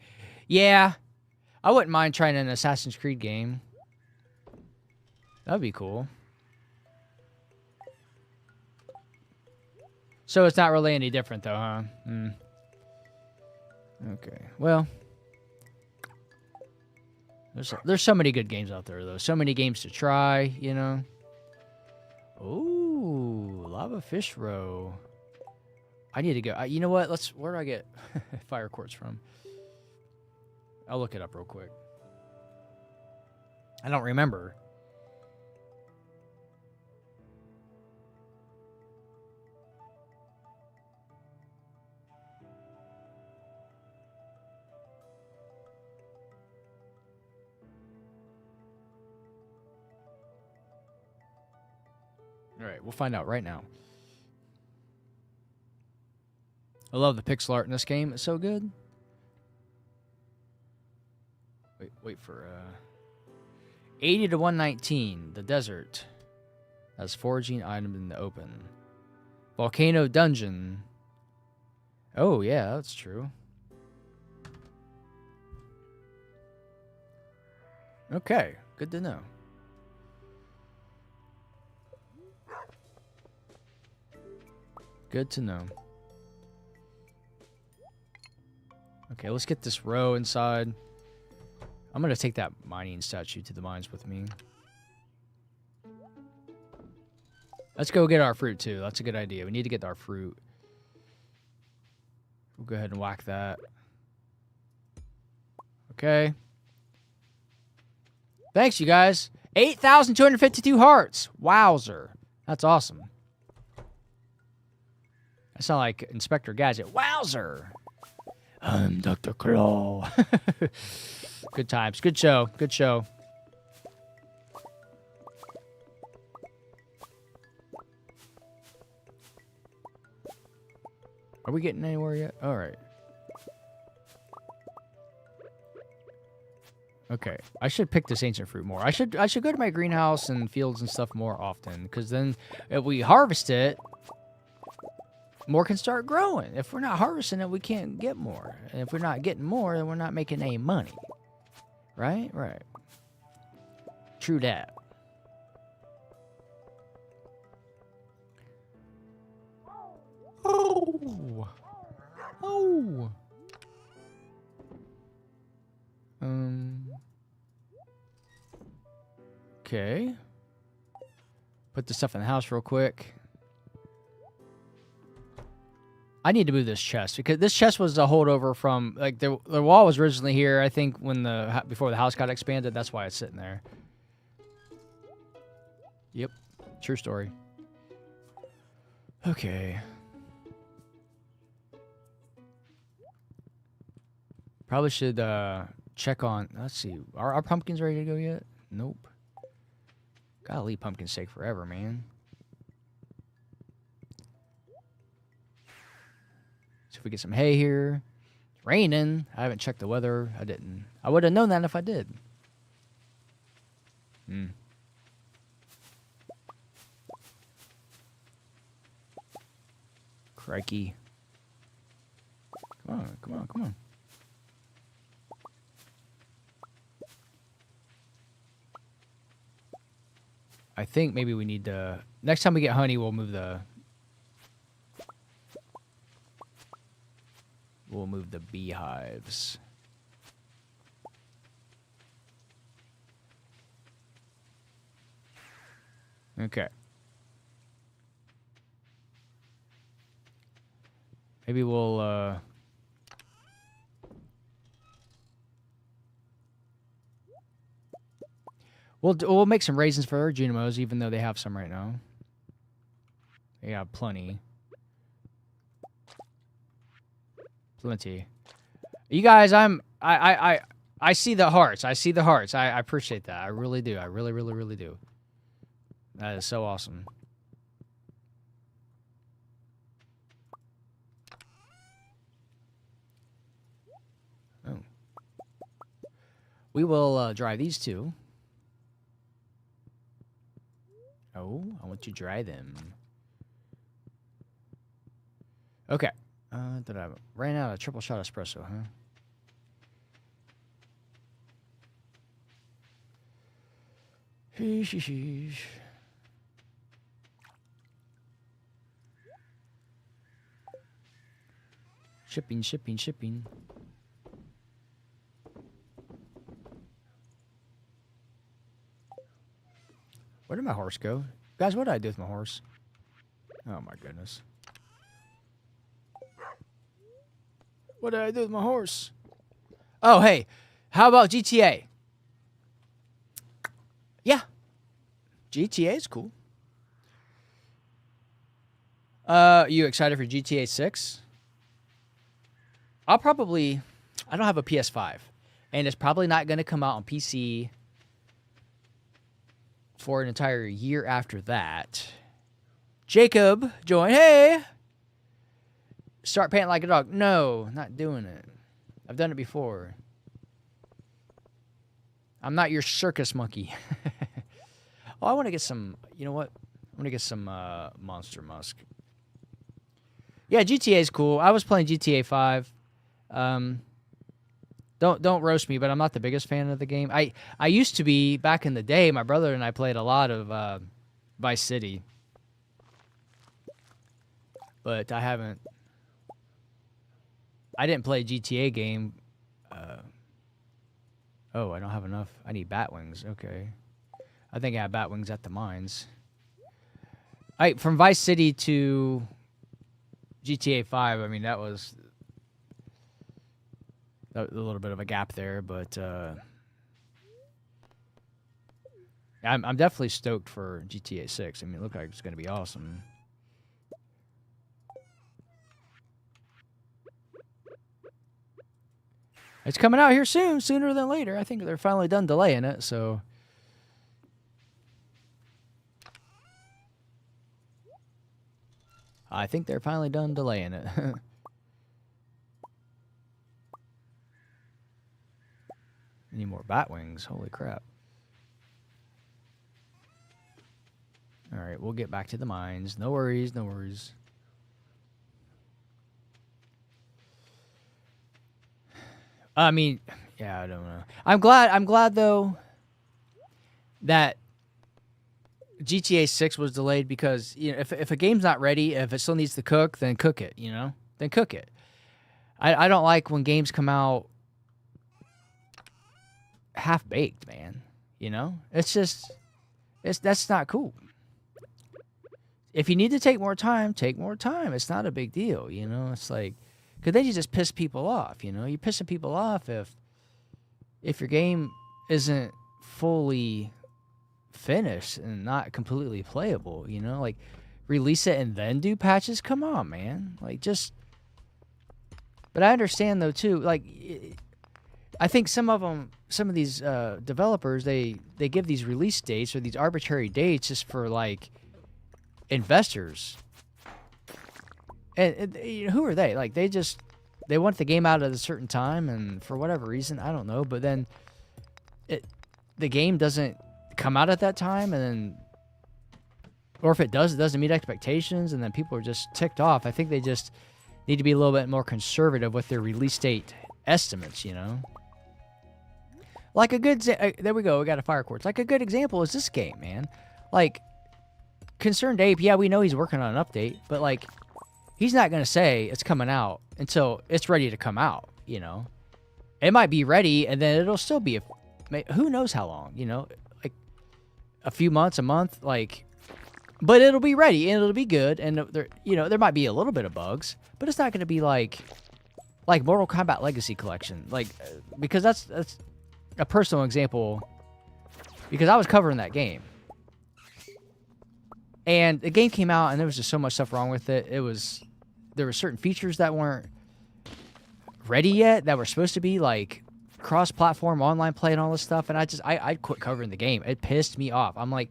Yeah, I wouldn't mind trying an Assassin's Creed game. That'd be cool. So it's not really any different, though, huh? Okay, well. There's so many good games out there, though. So many games to try, you know. Ooh, lava fish roe. I need to go. You know what? Where do I get fire quartz from? I'll look it up real quick. I don't remember. All right, we'll find out right now. I love the pixel art in this game. It's so good. Wait for 80 to 119. The desert has foraging items in the open. Volcano dungeon. Oh yeah, that's true. Okay, good to know. Good to know. Okay, let's get this row inside. I'm going to take that mining statue to the mines with me. Let's go get our fruit, too. That's a good idea. We need to get our fruit. We'll go ahead and whack that. Okay. Thanks, you guys. 8,252 hearts. Wowzer. That's awesome. I sound like Inspector Gadget. Wowzer. I'm Dr. Claw. Good times. Good show. Good show. Are we getting anywhere yet? All right. Okay. I should pick this ancient fruit more. I should go to my greenhouse and fields and stuff more often, because then if we harvest it, more can start growing. If we're not harvesting it, we can't get more. And if we're not getting more, then we're not making any money. Right? Right. True that. Oh. Oh. Okay. Put the stuff in the house real quick. I need to move this chest, because this chest was a holdover from, like, the wall was originally here, I think, when before the house got expanded. That's why it's sitting there. Yep. True story. Okay. Probably should check on, let's see, are our pumpkins ready to go yet? Nope. Gotta leave pumpkin steak forever, man. So if we get some hay here. It's raining. I haven't checked the weather. I didn't. I would have known that if I did. Crikey. Come on, come on, come on. I think maybe we need to... Next time we get honey, we'll move the... We'll move the beehives. Okay. Maybe we'll, we'll make some raisins for our Junimos, even though they have some right now. They have plenty. Plenty. You guys, I see the hearts. I see the hearts. I appreciate that. I really do. I really, really, really do. That is so awesome. Oh. We will dry these two. Oh, I want to dry them. Okay. Did I ran out of triple shot espresso, huh? Sheesh. Shipping. Where did my horse go? Guys, what did I do with my horse? Oh my goodness. What did I do with my horse? Oh, hey. How about GTA? Yeah. GTA is cool. You excited for GTA 6? I don't have a PS5. And it's probably not going to come out on PC for an entire year after that. Jacob, join. Hey! Start painting like a dog. No, not doing it. I've done it before. I'm not your circus monkey. Oh, I want to get some... You know what? I want to get some Monster Musk. Yeah, GTA is cool. I was playing GTA 5. Don't roast me, but I'm not the biggest fan of the game. I used to be back in the day. My brother and I played a lot of Vice City, but I haven't. I didn't play a GTA game. Oh, I don't have enough. I need bat wings. Okay, I think I have bat wings at the mines. From Vice City to GTA 5. I mean, that was a little bit of a gap there, but I'm definitely stoked for GTA 6. I mean, it looks like it's going to be awesome. It's coming out here soon, sooner than later. I think they're finally done delaying it, so... I think they're finally done delaying it. Need more bat wings. Holy crap. Alright, we'll get back to the mines. No worries, no worries. I mean, yeah, I don't know. I'm glad though that GTA 6 was delayed because, you know, if a game's not ready, if it still needs to cook, then cook it, you know? Then cook it. I don't like when games come out half-baked, man. You know? That's not cool. If you need to take more time, take more time. It's not a big deal, you know? It's like, because then you just piss people off, you know? You're pissing people off if your game isn't fully finished and not completely playable, you know? Like, release it and then do patches? Come on, man. Like, just... But I understand, though, too, like... I think some of these developers, they give these release dates or these arbitrary dates just for, like, investors. And you know, who are they? Like, they want the game out at a certain time, and for whatever reason, I don't know, but then the game doesn't come out at that time, and then, or if it does, it doesn't meet expectations, and then people are just ticked off. I think they just need to be a little bit more conservative with their release date estimates, you know? Like a good... there we go, we got a fire quartz. Like a good example is this game, man. like, Concerned Ape, yeah, we know he's working on an update, but, like, he's not going to say it's coming out until it's ready to come out, you know? It might be ready, and then it'll still be, who knows how long, you know? Like, a few months, a month, like, but it'll be ready, and it'll be good, and, there, you know, there might be a little bit of bugs, but it's not going to be like Mortal Kombat Legacy Collection, like, because that's a personal example, because I was covering that game. And the game came out, and there was just so much stuff wrong with it. There were certain features that weren't ready yet, that were supposed to be, like, cross-platform online play and all this stuff, and I quit covering the game. It pissed me off. I'm like,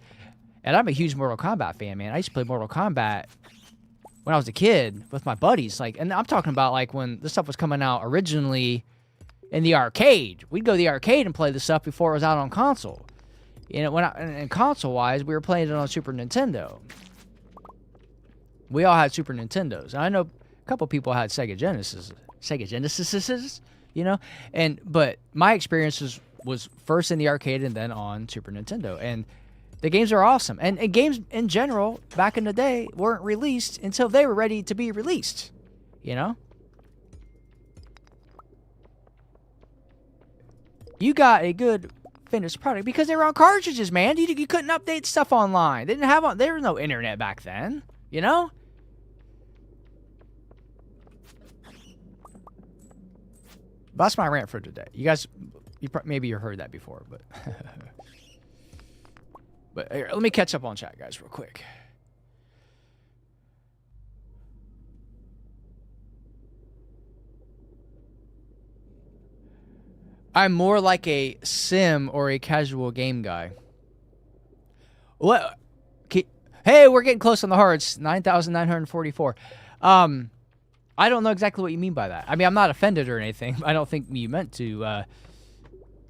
and I'm a huge Mortal Kombat fan, man. I used to play Mortal Kombat when I was a kid with my buddies, like, and I'm talking about, like, when this stuff was coming out originally in the arcade. We'd go to the arcade and play this stuff before it was out on console. You know, and console-wise, we were playing it on Super Nintendo. We all had Super Nintendos. And I know a couple people had Sega Genesises, you know? But my experience was first in the arcade and then on Super Nintendo. And the games are awesome. And games, in general, back in the day, weren't released until they were ready to be released, you know? You got a good finished product because they were on cartridges, man. You couldn't update stuff online. There was no internet back then, you know? That's my rant for today. You guys, maybe you heard that before, but but let me catch up on chat, guys, real quick. I'm more like a sim or a casual game guy. What? Hey, we're getting close on the hearts. 9,944. I don't know exactly what you mean by that. I mean, I'm not offended or anything. I don't think you meant to. I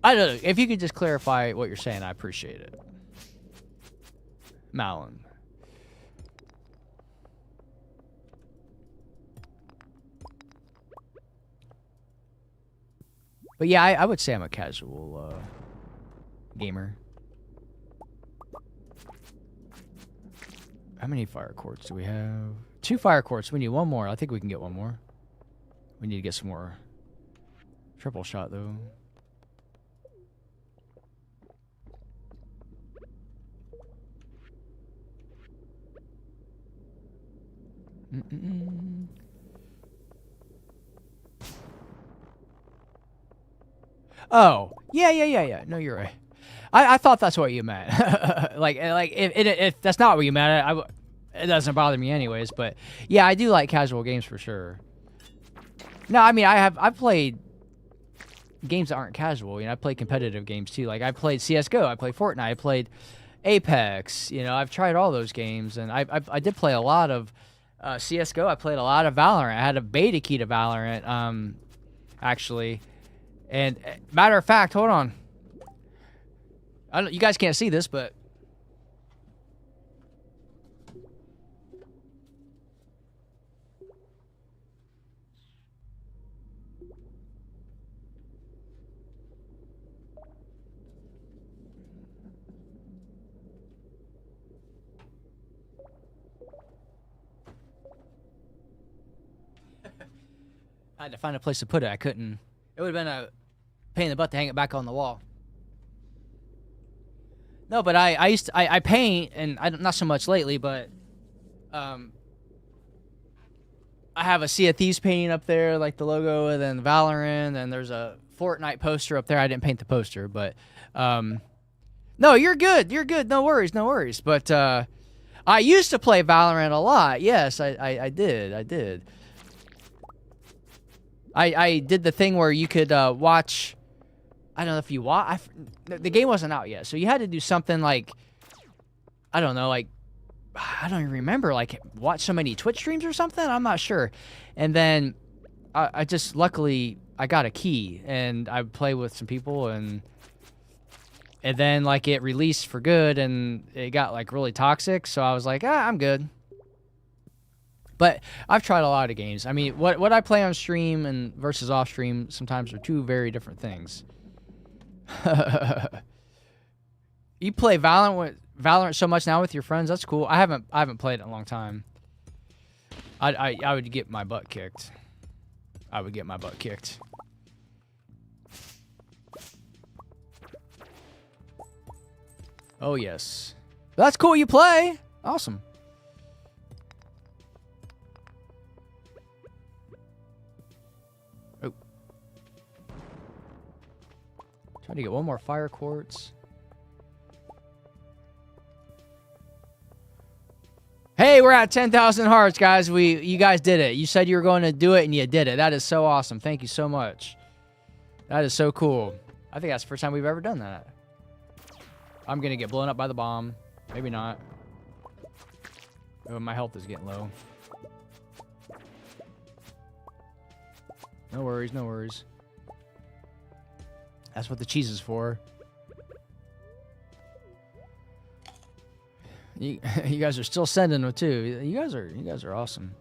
don't know. If you could just clarify what you're saying, I appreciate it. Malin. But yeah, I would say I'm a casual gamer. How many fire quartz do we have? 2 fire quartz. We need 1 more. I think we can get 1 more. We need to get some more. Triple shot, though. Oh, yeah. No, you're right. I thought that's what you meant. like if that's not what you meant, it doesn't bother me anyways. But yeah, I do like casual games for sure. No, I mean I've played games that aren't casual. You know, I play competitive games too. Like I played CS:GO, I played Fortnite, I played Apex. You know, I've tried all those games, and I did play a lot of CS:GO. I played a lot of Valorant. I had a beta key to Valorant, actually. And matter of fact, hold on. You guys can't see this, but I had to find a place to put it. I couldn't. It would have been a pain in the butt to hang it back on the wall. No, but I paint, and not so much lately, but I have a Sea of Thieves painting up there, like the logo, and then Valorant, and there's a Fortnite poster up there. I didn't paint the poster, but no, you're good. No worries. But I used to play Valorant a lot. Yes, I did. I did the thing where you could watch. I don't know if you watch. The game wasn't out yet, so you had to do something like, I don't know, like, I don't even remember, like, watch so many Twitch streams or something. I'm not sure. And then I just luckily I got a key, and I play with some people, and then like it released for good, and it got like really toxic. So I was like, I'm good. But I've tried a lot of games. I mean, what I play on stream and versus off stream sometimes are 2 very different things. You play Valorant Valorant so much now with your friends. That's cool. I haven't played it in a long time. I would get my butt kicked. I would get my butt kicked. Oh yes. That's cool. You play. Awesome. Oh. Trying to get one more fire quartz. Hey, we're at 10,000 hearts, guys. You guys did it. You said you were going to do it, and you did it. That is so awesome. Thank you so much. That is so cool. I think that's the first time we've ever done that. I'm going to get blown up by the bomb. Maybe not. Oh, my health is getting low. No worries, no worries. That's what the cheese is for. You guys are still sending them too. You guys are awesome.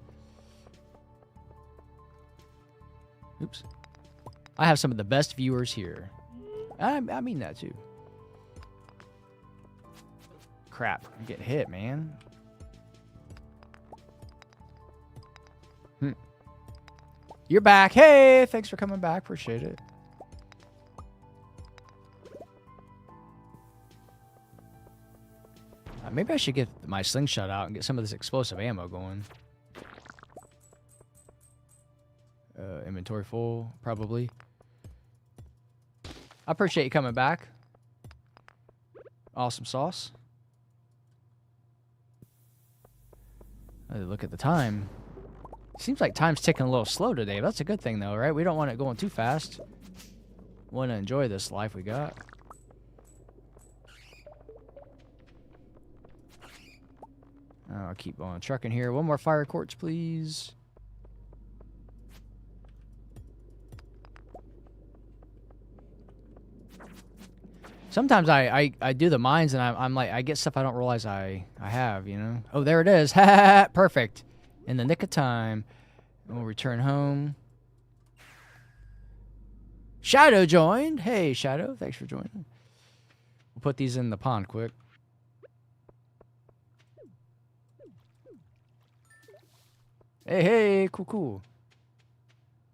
Oops. I have some of the best viewers here. I mean that too. Crap, I'm getting hit, man. You're back. Hey, thanks for coming back. Appreciate it. Maybe I should get my slingshot out and get some of this explosive ammo going. Inventory full, probably. I appreciate you coming back. Awesome sauce. Look at the time. Seems like time's ticking a little slow today. But that's a good thing, though, right? We don't want it going too fast. Want to enjoy this life we got. I'll keep on trucking here. One more fire quartz, please. Sometimes I do the mines and I'm like, I get stuff I don't realize I have, you know? Oh, there it is. Perfect. In the nick of time. And we'll return home. Shadow joined. Hey, Shadow. Thanks for joining. We'll put these in the pond quick. Hey, hey, cool, cool.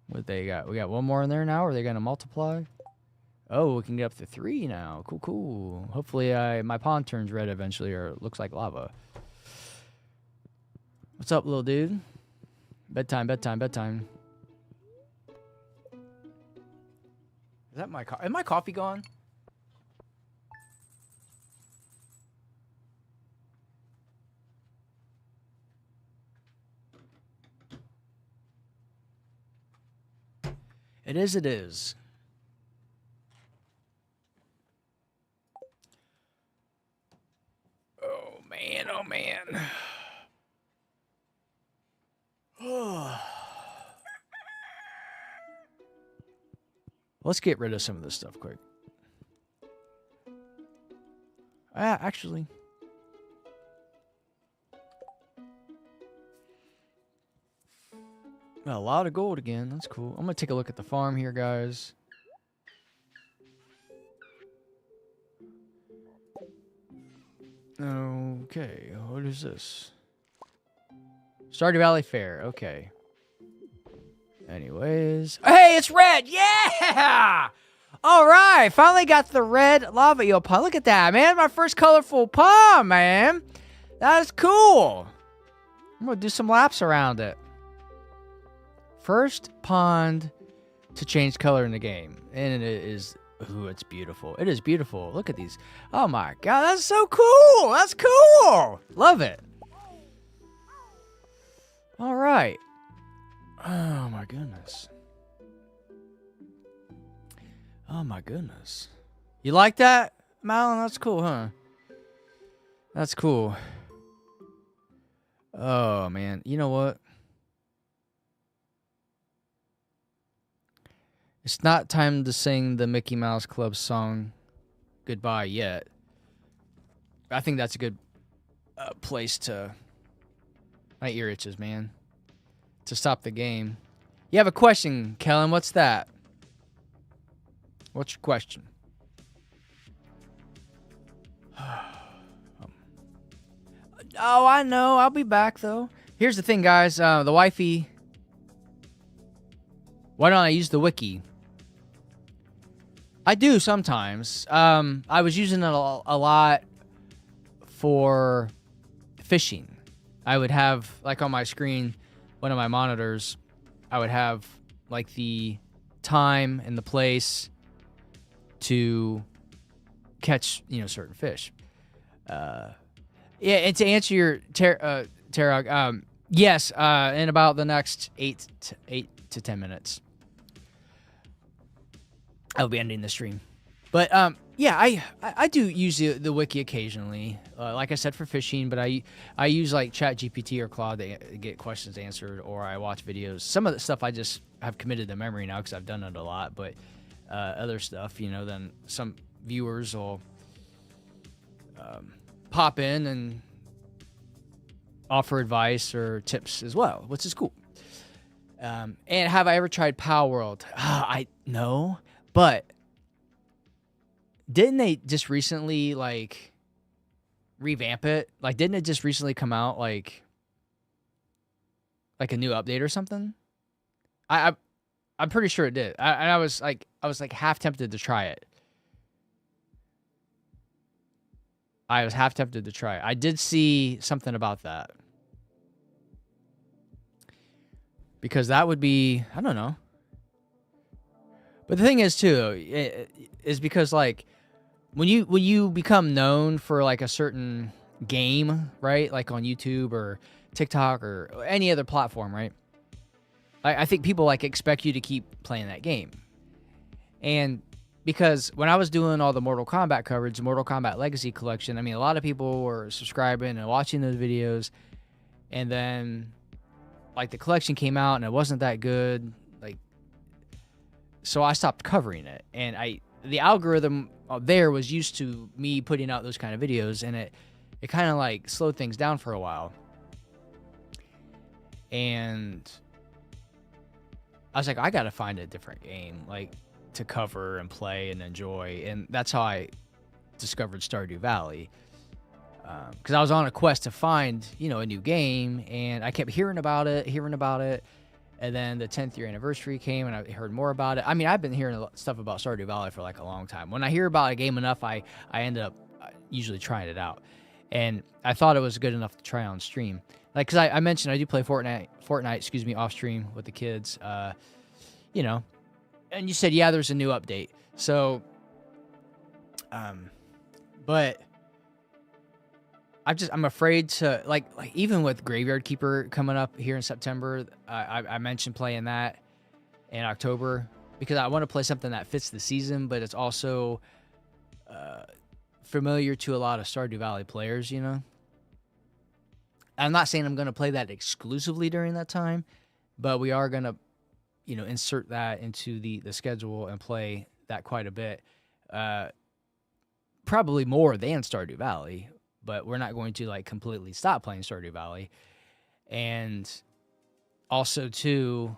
What they got? We got one more in there now. Are they going to multiply? Oh, we can get up to 3 now. Cool, cool. Hopefully my pond turns red eventually, or it looks like lava. What's up, little dude? Bedtime, bedtime, bedtime. Is that my coffee? Is my coffee gone? It is, it is. Oh, man, oh, man. Let's get rid of some of this stuff quick. Actually. A lot of gold again. That's cool. I'm going to take a look at the farm here, guys. Okay, what is this? Stardew Valley Fair. Okay. Anyways. Hey, it's red! Yeah! All right, finally got the red lava eel pond. Look at that, man. My first colorful pond, man. That is cool. I'm going to do some laps around it. First pond to change color in the game. And it is... Ooh, it's beautiful. It is beautiful. Look at these. Oh, my God. That's so cool. That's cool. Love it. All right. Oh, my goodness. Oh, my goodness. You like that, Malin? That's cool, huh? That's cool. Oh, man. You know what? It's not time to sing the Mickey Mouse Club song goodbye yet. I think that's a good place to... My ear itches, man. To stop the game. You have a question, Kellen. What's that? What's your question? Oh, I know. I'll be back, though. Here's the thing, guys. The wifey... Why don't I use the wiki? I do sometimes. I was using it a lot for fishing. I would have, like, on my screen, one of my monitors, I would have, like, the time and the place to catch, certain fish. Yeah, and to answer your Tara, yes, in about the next 8 to 10 minutes, I'll be ending the stream. But yeah, I do use the wiki occasionally, like I said, for fishing. But I use like ChatGPT or Claude to get questions answered, or I watch videos. Some of the stuff I just have committed to memory now because I've done it a lot. But other stuff, then some viewers will pop in and offer advice or tips as well, which is cool. And have I ever tried Pal World? No, but didn't they just recently like revamp it? Like, didn't it just recently come out like a new update or something? I'm pretty sure it did. I was like half tempted to try it. I was half tempted to try it. I did see something about that. Because that would be, I don't know. But the thing is too, is because like when you become known for like a certain game, right? Like on YouTube or TikTok or any other platform, right? I think people like expect you to keep playing that game. And because when I was doing all the Mortal Kombat coverage, the Mortal Kombat Legacy Collection, I mean, a lot of people were subscribing and watching those videos. And then, like, the collection came out and it wasn't that good. Like, so I stopped covering it. And the algorithm there was used to me putting out those kind of videos. And it kind of, like, slowed things down for a while. And I was like, I got to find a different game, like, to cover and play and enjoy. And that's how I discovered Stardew Valley. Because I was on a quest to find, a new game, and I kept hearing about it. And then the 10th year anniversary came, and I heard more about it. I mean, I've been hearing stuff about Stardew Valley for like a long time. When I hear about a game enough, I end up usually trying it out. And I thought it was good enough to try on stream. Like, because I mentioned I do play Fortnite, off stream with the kids, And you said, yeah, there's a new update. So, but I'm afraid to, like even with Graveyard Keeper coming up here in September, I mentioned playing that in October because I want to play something that fits the season, but it's also familiar to a lot of Stardew Valley players, I'm not saying I'm going to play that exclusively during that time, but we are going to, insert that into the schedule and play that quite a bit. Probably more than Stardew Valley, but we're not going to like completely stop playing Stardew Valley. And also too,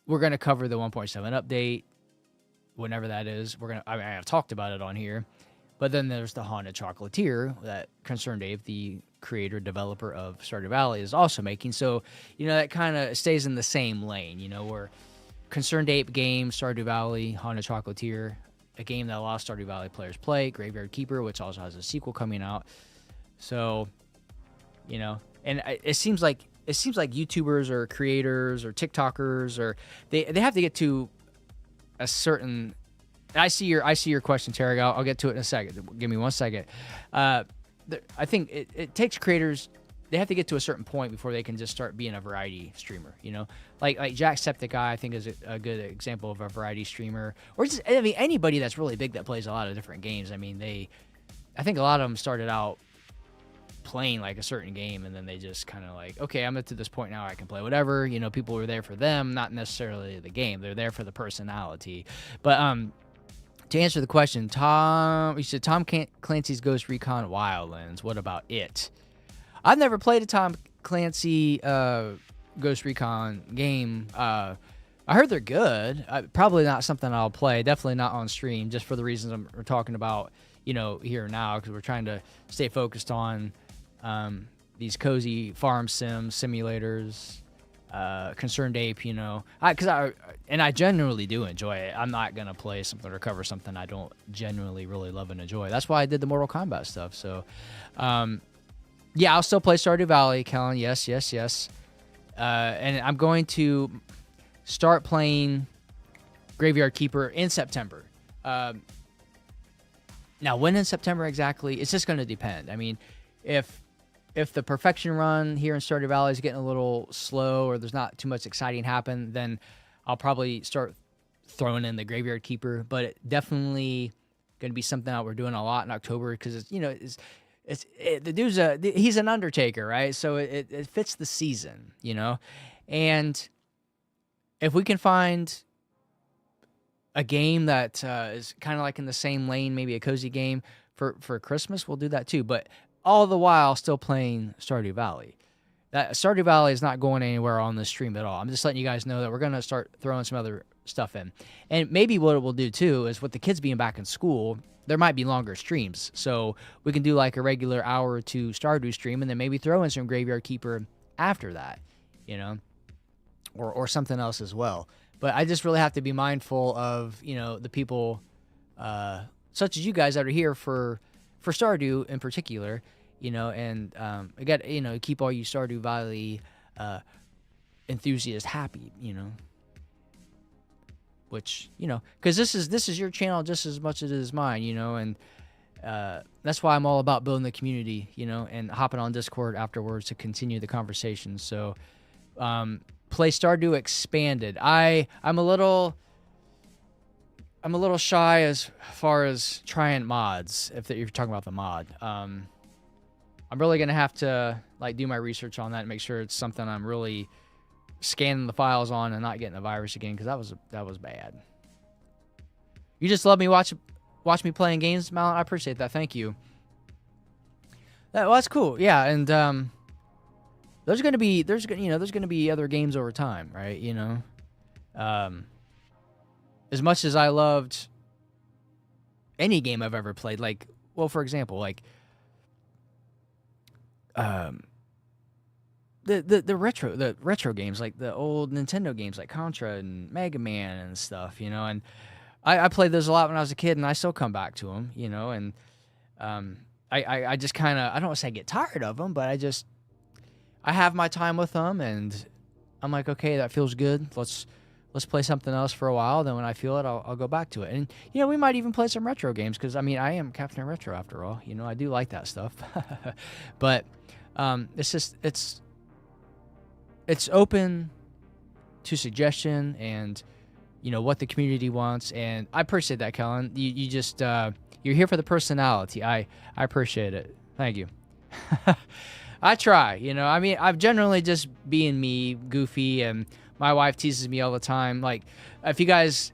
we're going to cover the 1.7 update whenever that is. I've talked about it on here. But then there's the Haunted Chocolatier that Concerned Dave, the creator, developer of Stardew Valley, is also making. So, that kind of stays in the same lane, where Concerned Ape game, Stardew Valley, Haunted Chocolatier, a game that a lot of Stardew Valley players play, Graveyard Keeper, which also has a sequel coming out. So, and it seems like YouTubers or creators or TikTokers or they have to get to a certain. I see your question, Terry. I'll get to it in a second. Give me 1 second. I think it takes creators. They have to get to a certain point before they can just start being a variety streamer. Like Jacksepticeye, I think is a good example of a variety streamer. Or just anybody that's really big that plays a lot of different games. I think a lot of them started out playing like a certain game and then they just kind of like, okay, I'm up to this point now, I can play whatever. People were there for them, not necessarily the game. They're there for the personality. But to answer the question, you said Tom Clancy's Ghost Recon Wildlands. What about it? I've never played a Tom Clancy Ghost Recon game. I heard they're good. Probably not something I'll play. Definitely not on stream, just for the reasons we're talking about. here now, because we're trying to stay focused on these cozy farm simulators, Concerned Ape, I genuinely do enjoy it. I'm not gonna play something or cover something I don't genuinely really love and enjoy. That's why I did the Mortal Kombat stuff. So, yeah, I'll still play Stardew Valley, Kellen. Yes. And I'm going to start playing Graveyard Keeper in September. Now, when in September exactly, it's just going to depend. I mean, if the perfection run here in Stardew Valley is getting a little slow, or there's not too much exciting happen, then I'll probably start throwing in the Graveyard Keeper. But it definitely going to be something that we're doing a lot in October, because the dude's he's an undertaker, right? So it fits the season, and if we can find a game that is kind of like in the same lane, maybe a cozy game for Christmas, we'll do that too. But all the while still playing Stardew Valley. That Stardew Valley is not going anywhere on the stream at all. I'm just letting you guys know that we're going to start throwing some other stuff in. And maybe what we'll do too is, with the kids being back in school, there might be longer streams. So we can do like a regular hour or two Stardew stream, and then maybe throw in some Graveyard Keeper after that, or something else as well. But I just really have to be mindful of, the people such as you guys that are here for Stardew in particular, and I got, keep all you Stardew Valley enthusiasts happy, which, because this is your channel just as much as it is mine, and that's why I'm all about building the community, and hopping on Discord afterwards to continue the conversation. So play Stardew Expanded. I'm a little shy as far as trying mods, if you're talking about the mod. I'm really gonna have to do my research on that and make sure it's something I'm really scanning the files on and not getting a virus again, because that was bad. You just love me watch me playing games, Malin. I appreciate that. Thank you. Well, that's cool. Yeah, and there's gonna be other games over time, right? As much as I loved any game I've ever played, for example, the retro games, like the old Nintendo games like Contra and Mega Man and stuff, and I played those a lot when I was a kid, and I still come back to them, and I just kind of, I don't want to say I get tired of them, but I have my time with them, and I'm like, okay, that feels good. Let's play something else for a while. Then when I feel it, I'll go back to it. And, we might even play some retro games, because, I am Captain Retro after all. I do like that stuff. But it's open to suggestion and, what the community wants. And I appreciate that, Kellen. You just, you're here for the personality. I appreciate it. Thank you. I try, I'm generally just being me, goofy, and my wife teases me all the time. Like, if you guys,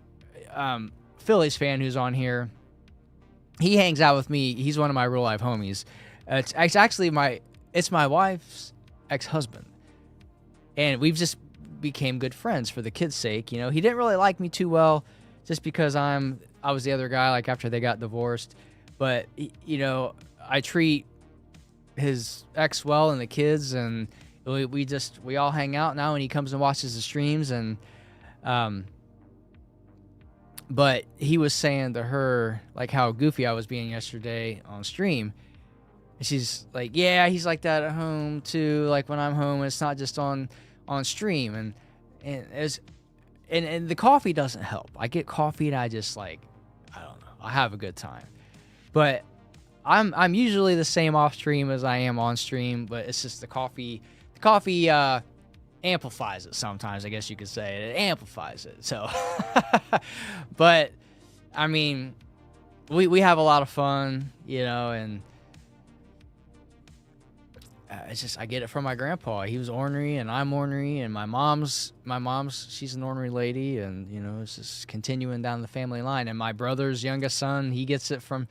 Philly's fan who's on here, he hangs out with me. He's one of my real life homies. It's actually my wife's ex-husband, and we've just became good friends for the kids' sake. He didn't really like me too well, just because I was the other guy, after they got divorced. But I treat his ex well and the kids, and we all hang out now, and he comes and watches the streams. And but he was saying to her how goofy I was being yesterday on stream, and she's like, yeah, he's like that at home too, when I'm home. It's not just on stream. And the coffee doesn't help. I get coffee and I just I don't know, I have a good time. But I'm usually the same off stream as I am on stream, but it's just the coffee amplifies it sometimes, I guess you could say. It amplifies it. So but we have a lot of fun, and it's just, I get it from my grandpa. He was ornery, and I'm ornery, and my mom's she's an ornery lady, and it's just continuing down the family line. And my brother's youngest son, he gets it from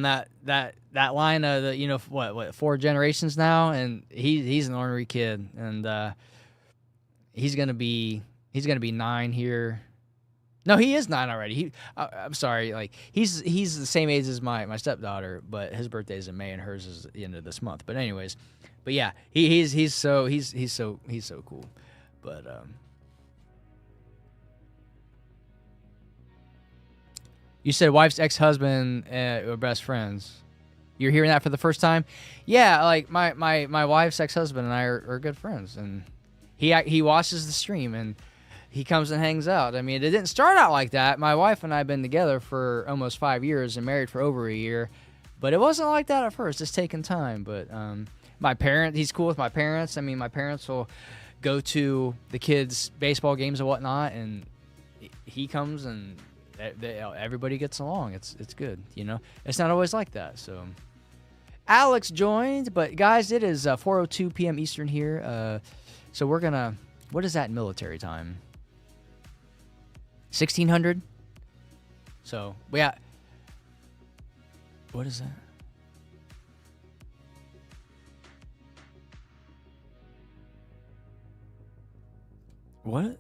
that line of the, what 4 generations now, and he's an ornery kid, and he's gonna be 9 here. No, he is 9 already. I'm sorry. Like he's the same age as my stepdaughter, but his birthday is in May and hers is at the end of this month. But anyways, but yeah, he's so cool. But you said wife's ex-husband were best friends. You're hearing that for the first time? Yeah, like my wife's ex-husband and I are good friends, and he watches the stream and he comes and hangs out. I mean, it didn't start out like that. My wife and I have been together for almost 5 years and married for over a year, but it wasn't like that at first. It's taken time. But he's cool with my parents. I mean, my parents will go to the kids' baseball games and whatnot, and he comes and everybody gets along. It's good, you know. It's not always like that. So Alex joined, but guys, it is 4:02 p.m. Eastern here. So we're gonna. What is that in military time? 1600. So yeah. What is that? What?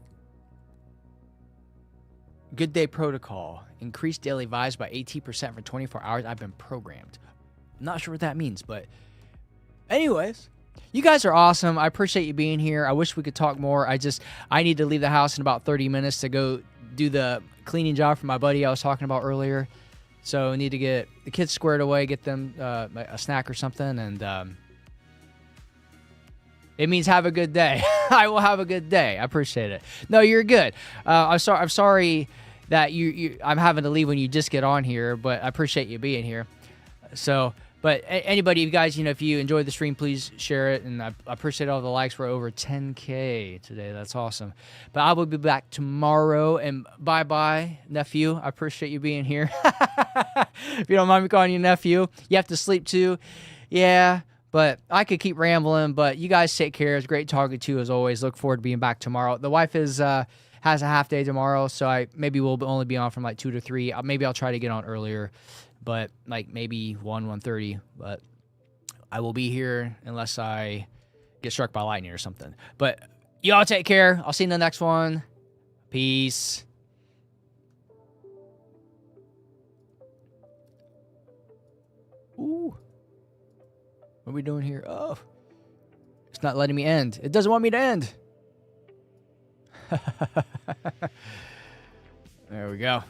Good day protocol. Increase daily vibes by 18% for 24 hours. I've been programmed. Not sure what that means, but anyways, you guys are awesome. I appreciate you being here. I wish we could talk more. I need to leave the house in about 30 minutes to go do the cleaning job for my buddy I was talking about earlier. So I need to get the kids squared away, get them a snack or something, and it means have a good day. I will have a good day. I appreciate it. No, you're good. I'm sorry that I'm having to leave when you just get on here, but I appreciate you being here. So, but anybody, you guys, you know, if you enjoyed the stream, please share it, and I appreciate all the likes. We're over 10K today. That's awesome. But I will be back tomorrow, and bye-bye, nephew. I appreciate you being here. If you don't mind me calling you nephew. You have to sleep too. Yeah. But I could keep rambling, but you guys take care. It's great talking to you as always. Look forward to being back tomorrow. The wife has a half day tomorrow, so I maybe we'll only be on from like 2 to 3. Maybe I'll try to get on earlier, but like maybe 1:30. But I will be here unless I get struck by lightning or something. But y'all take care. I'll see you in the next one. Peace. Ooh. What are we doing here? Oh, it's not letting me end. It doesn't want me to end. There we go.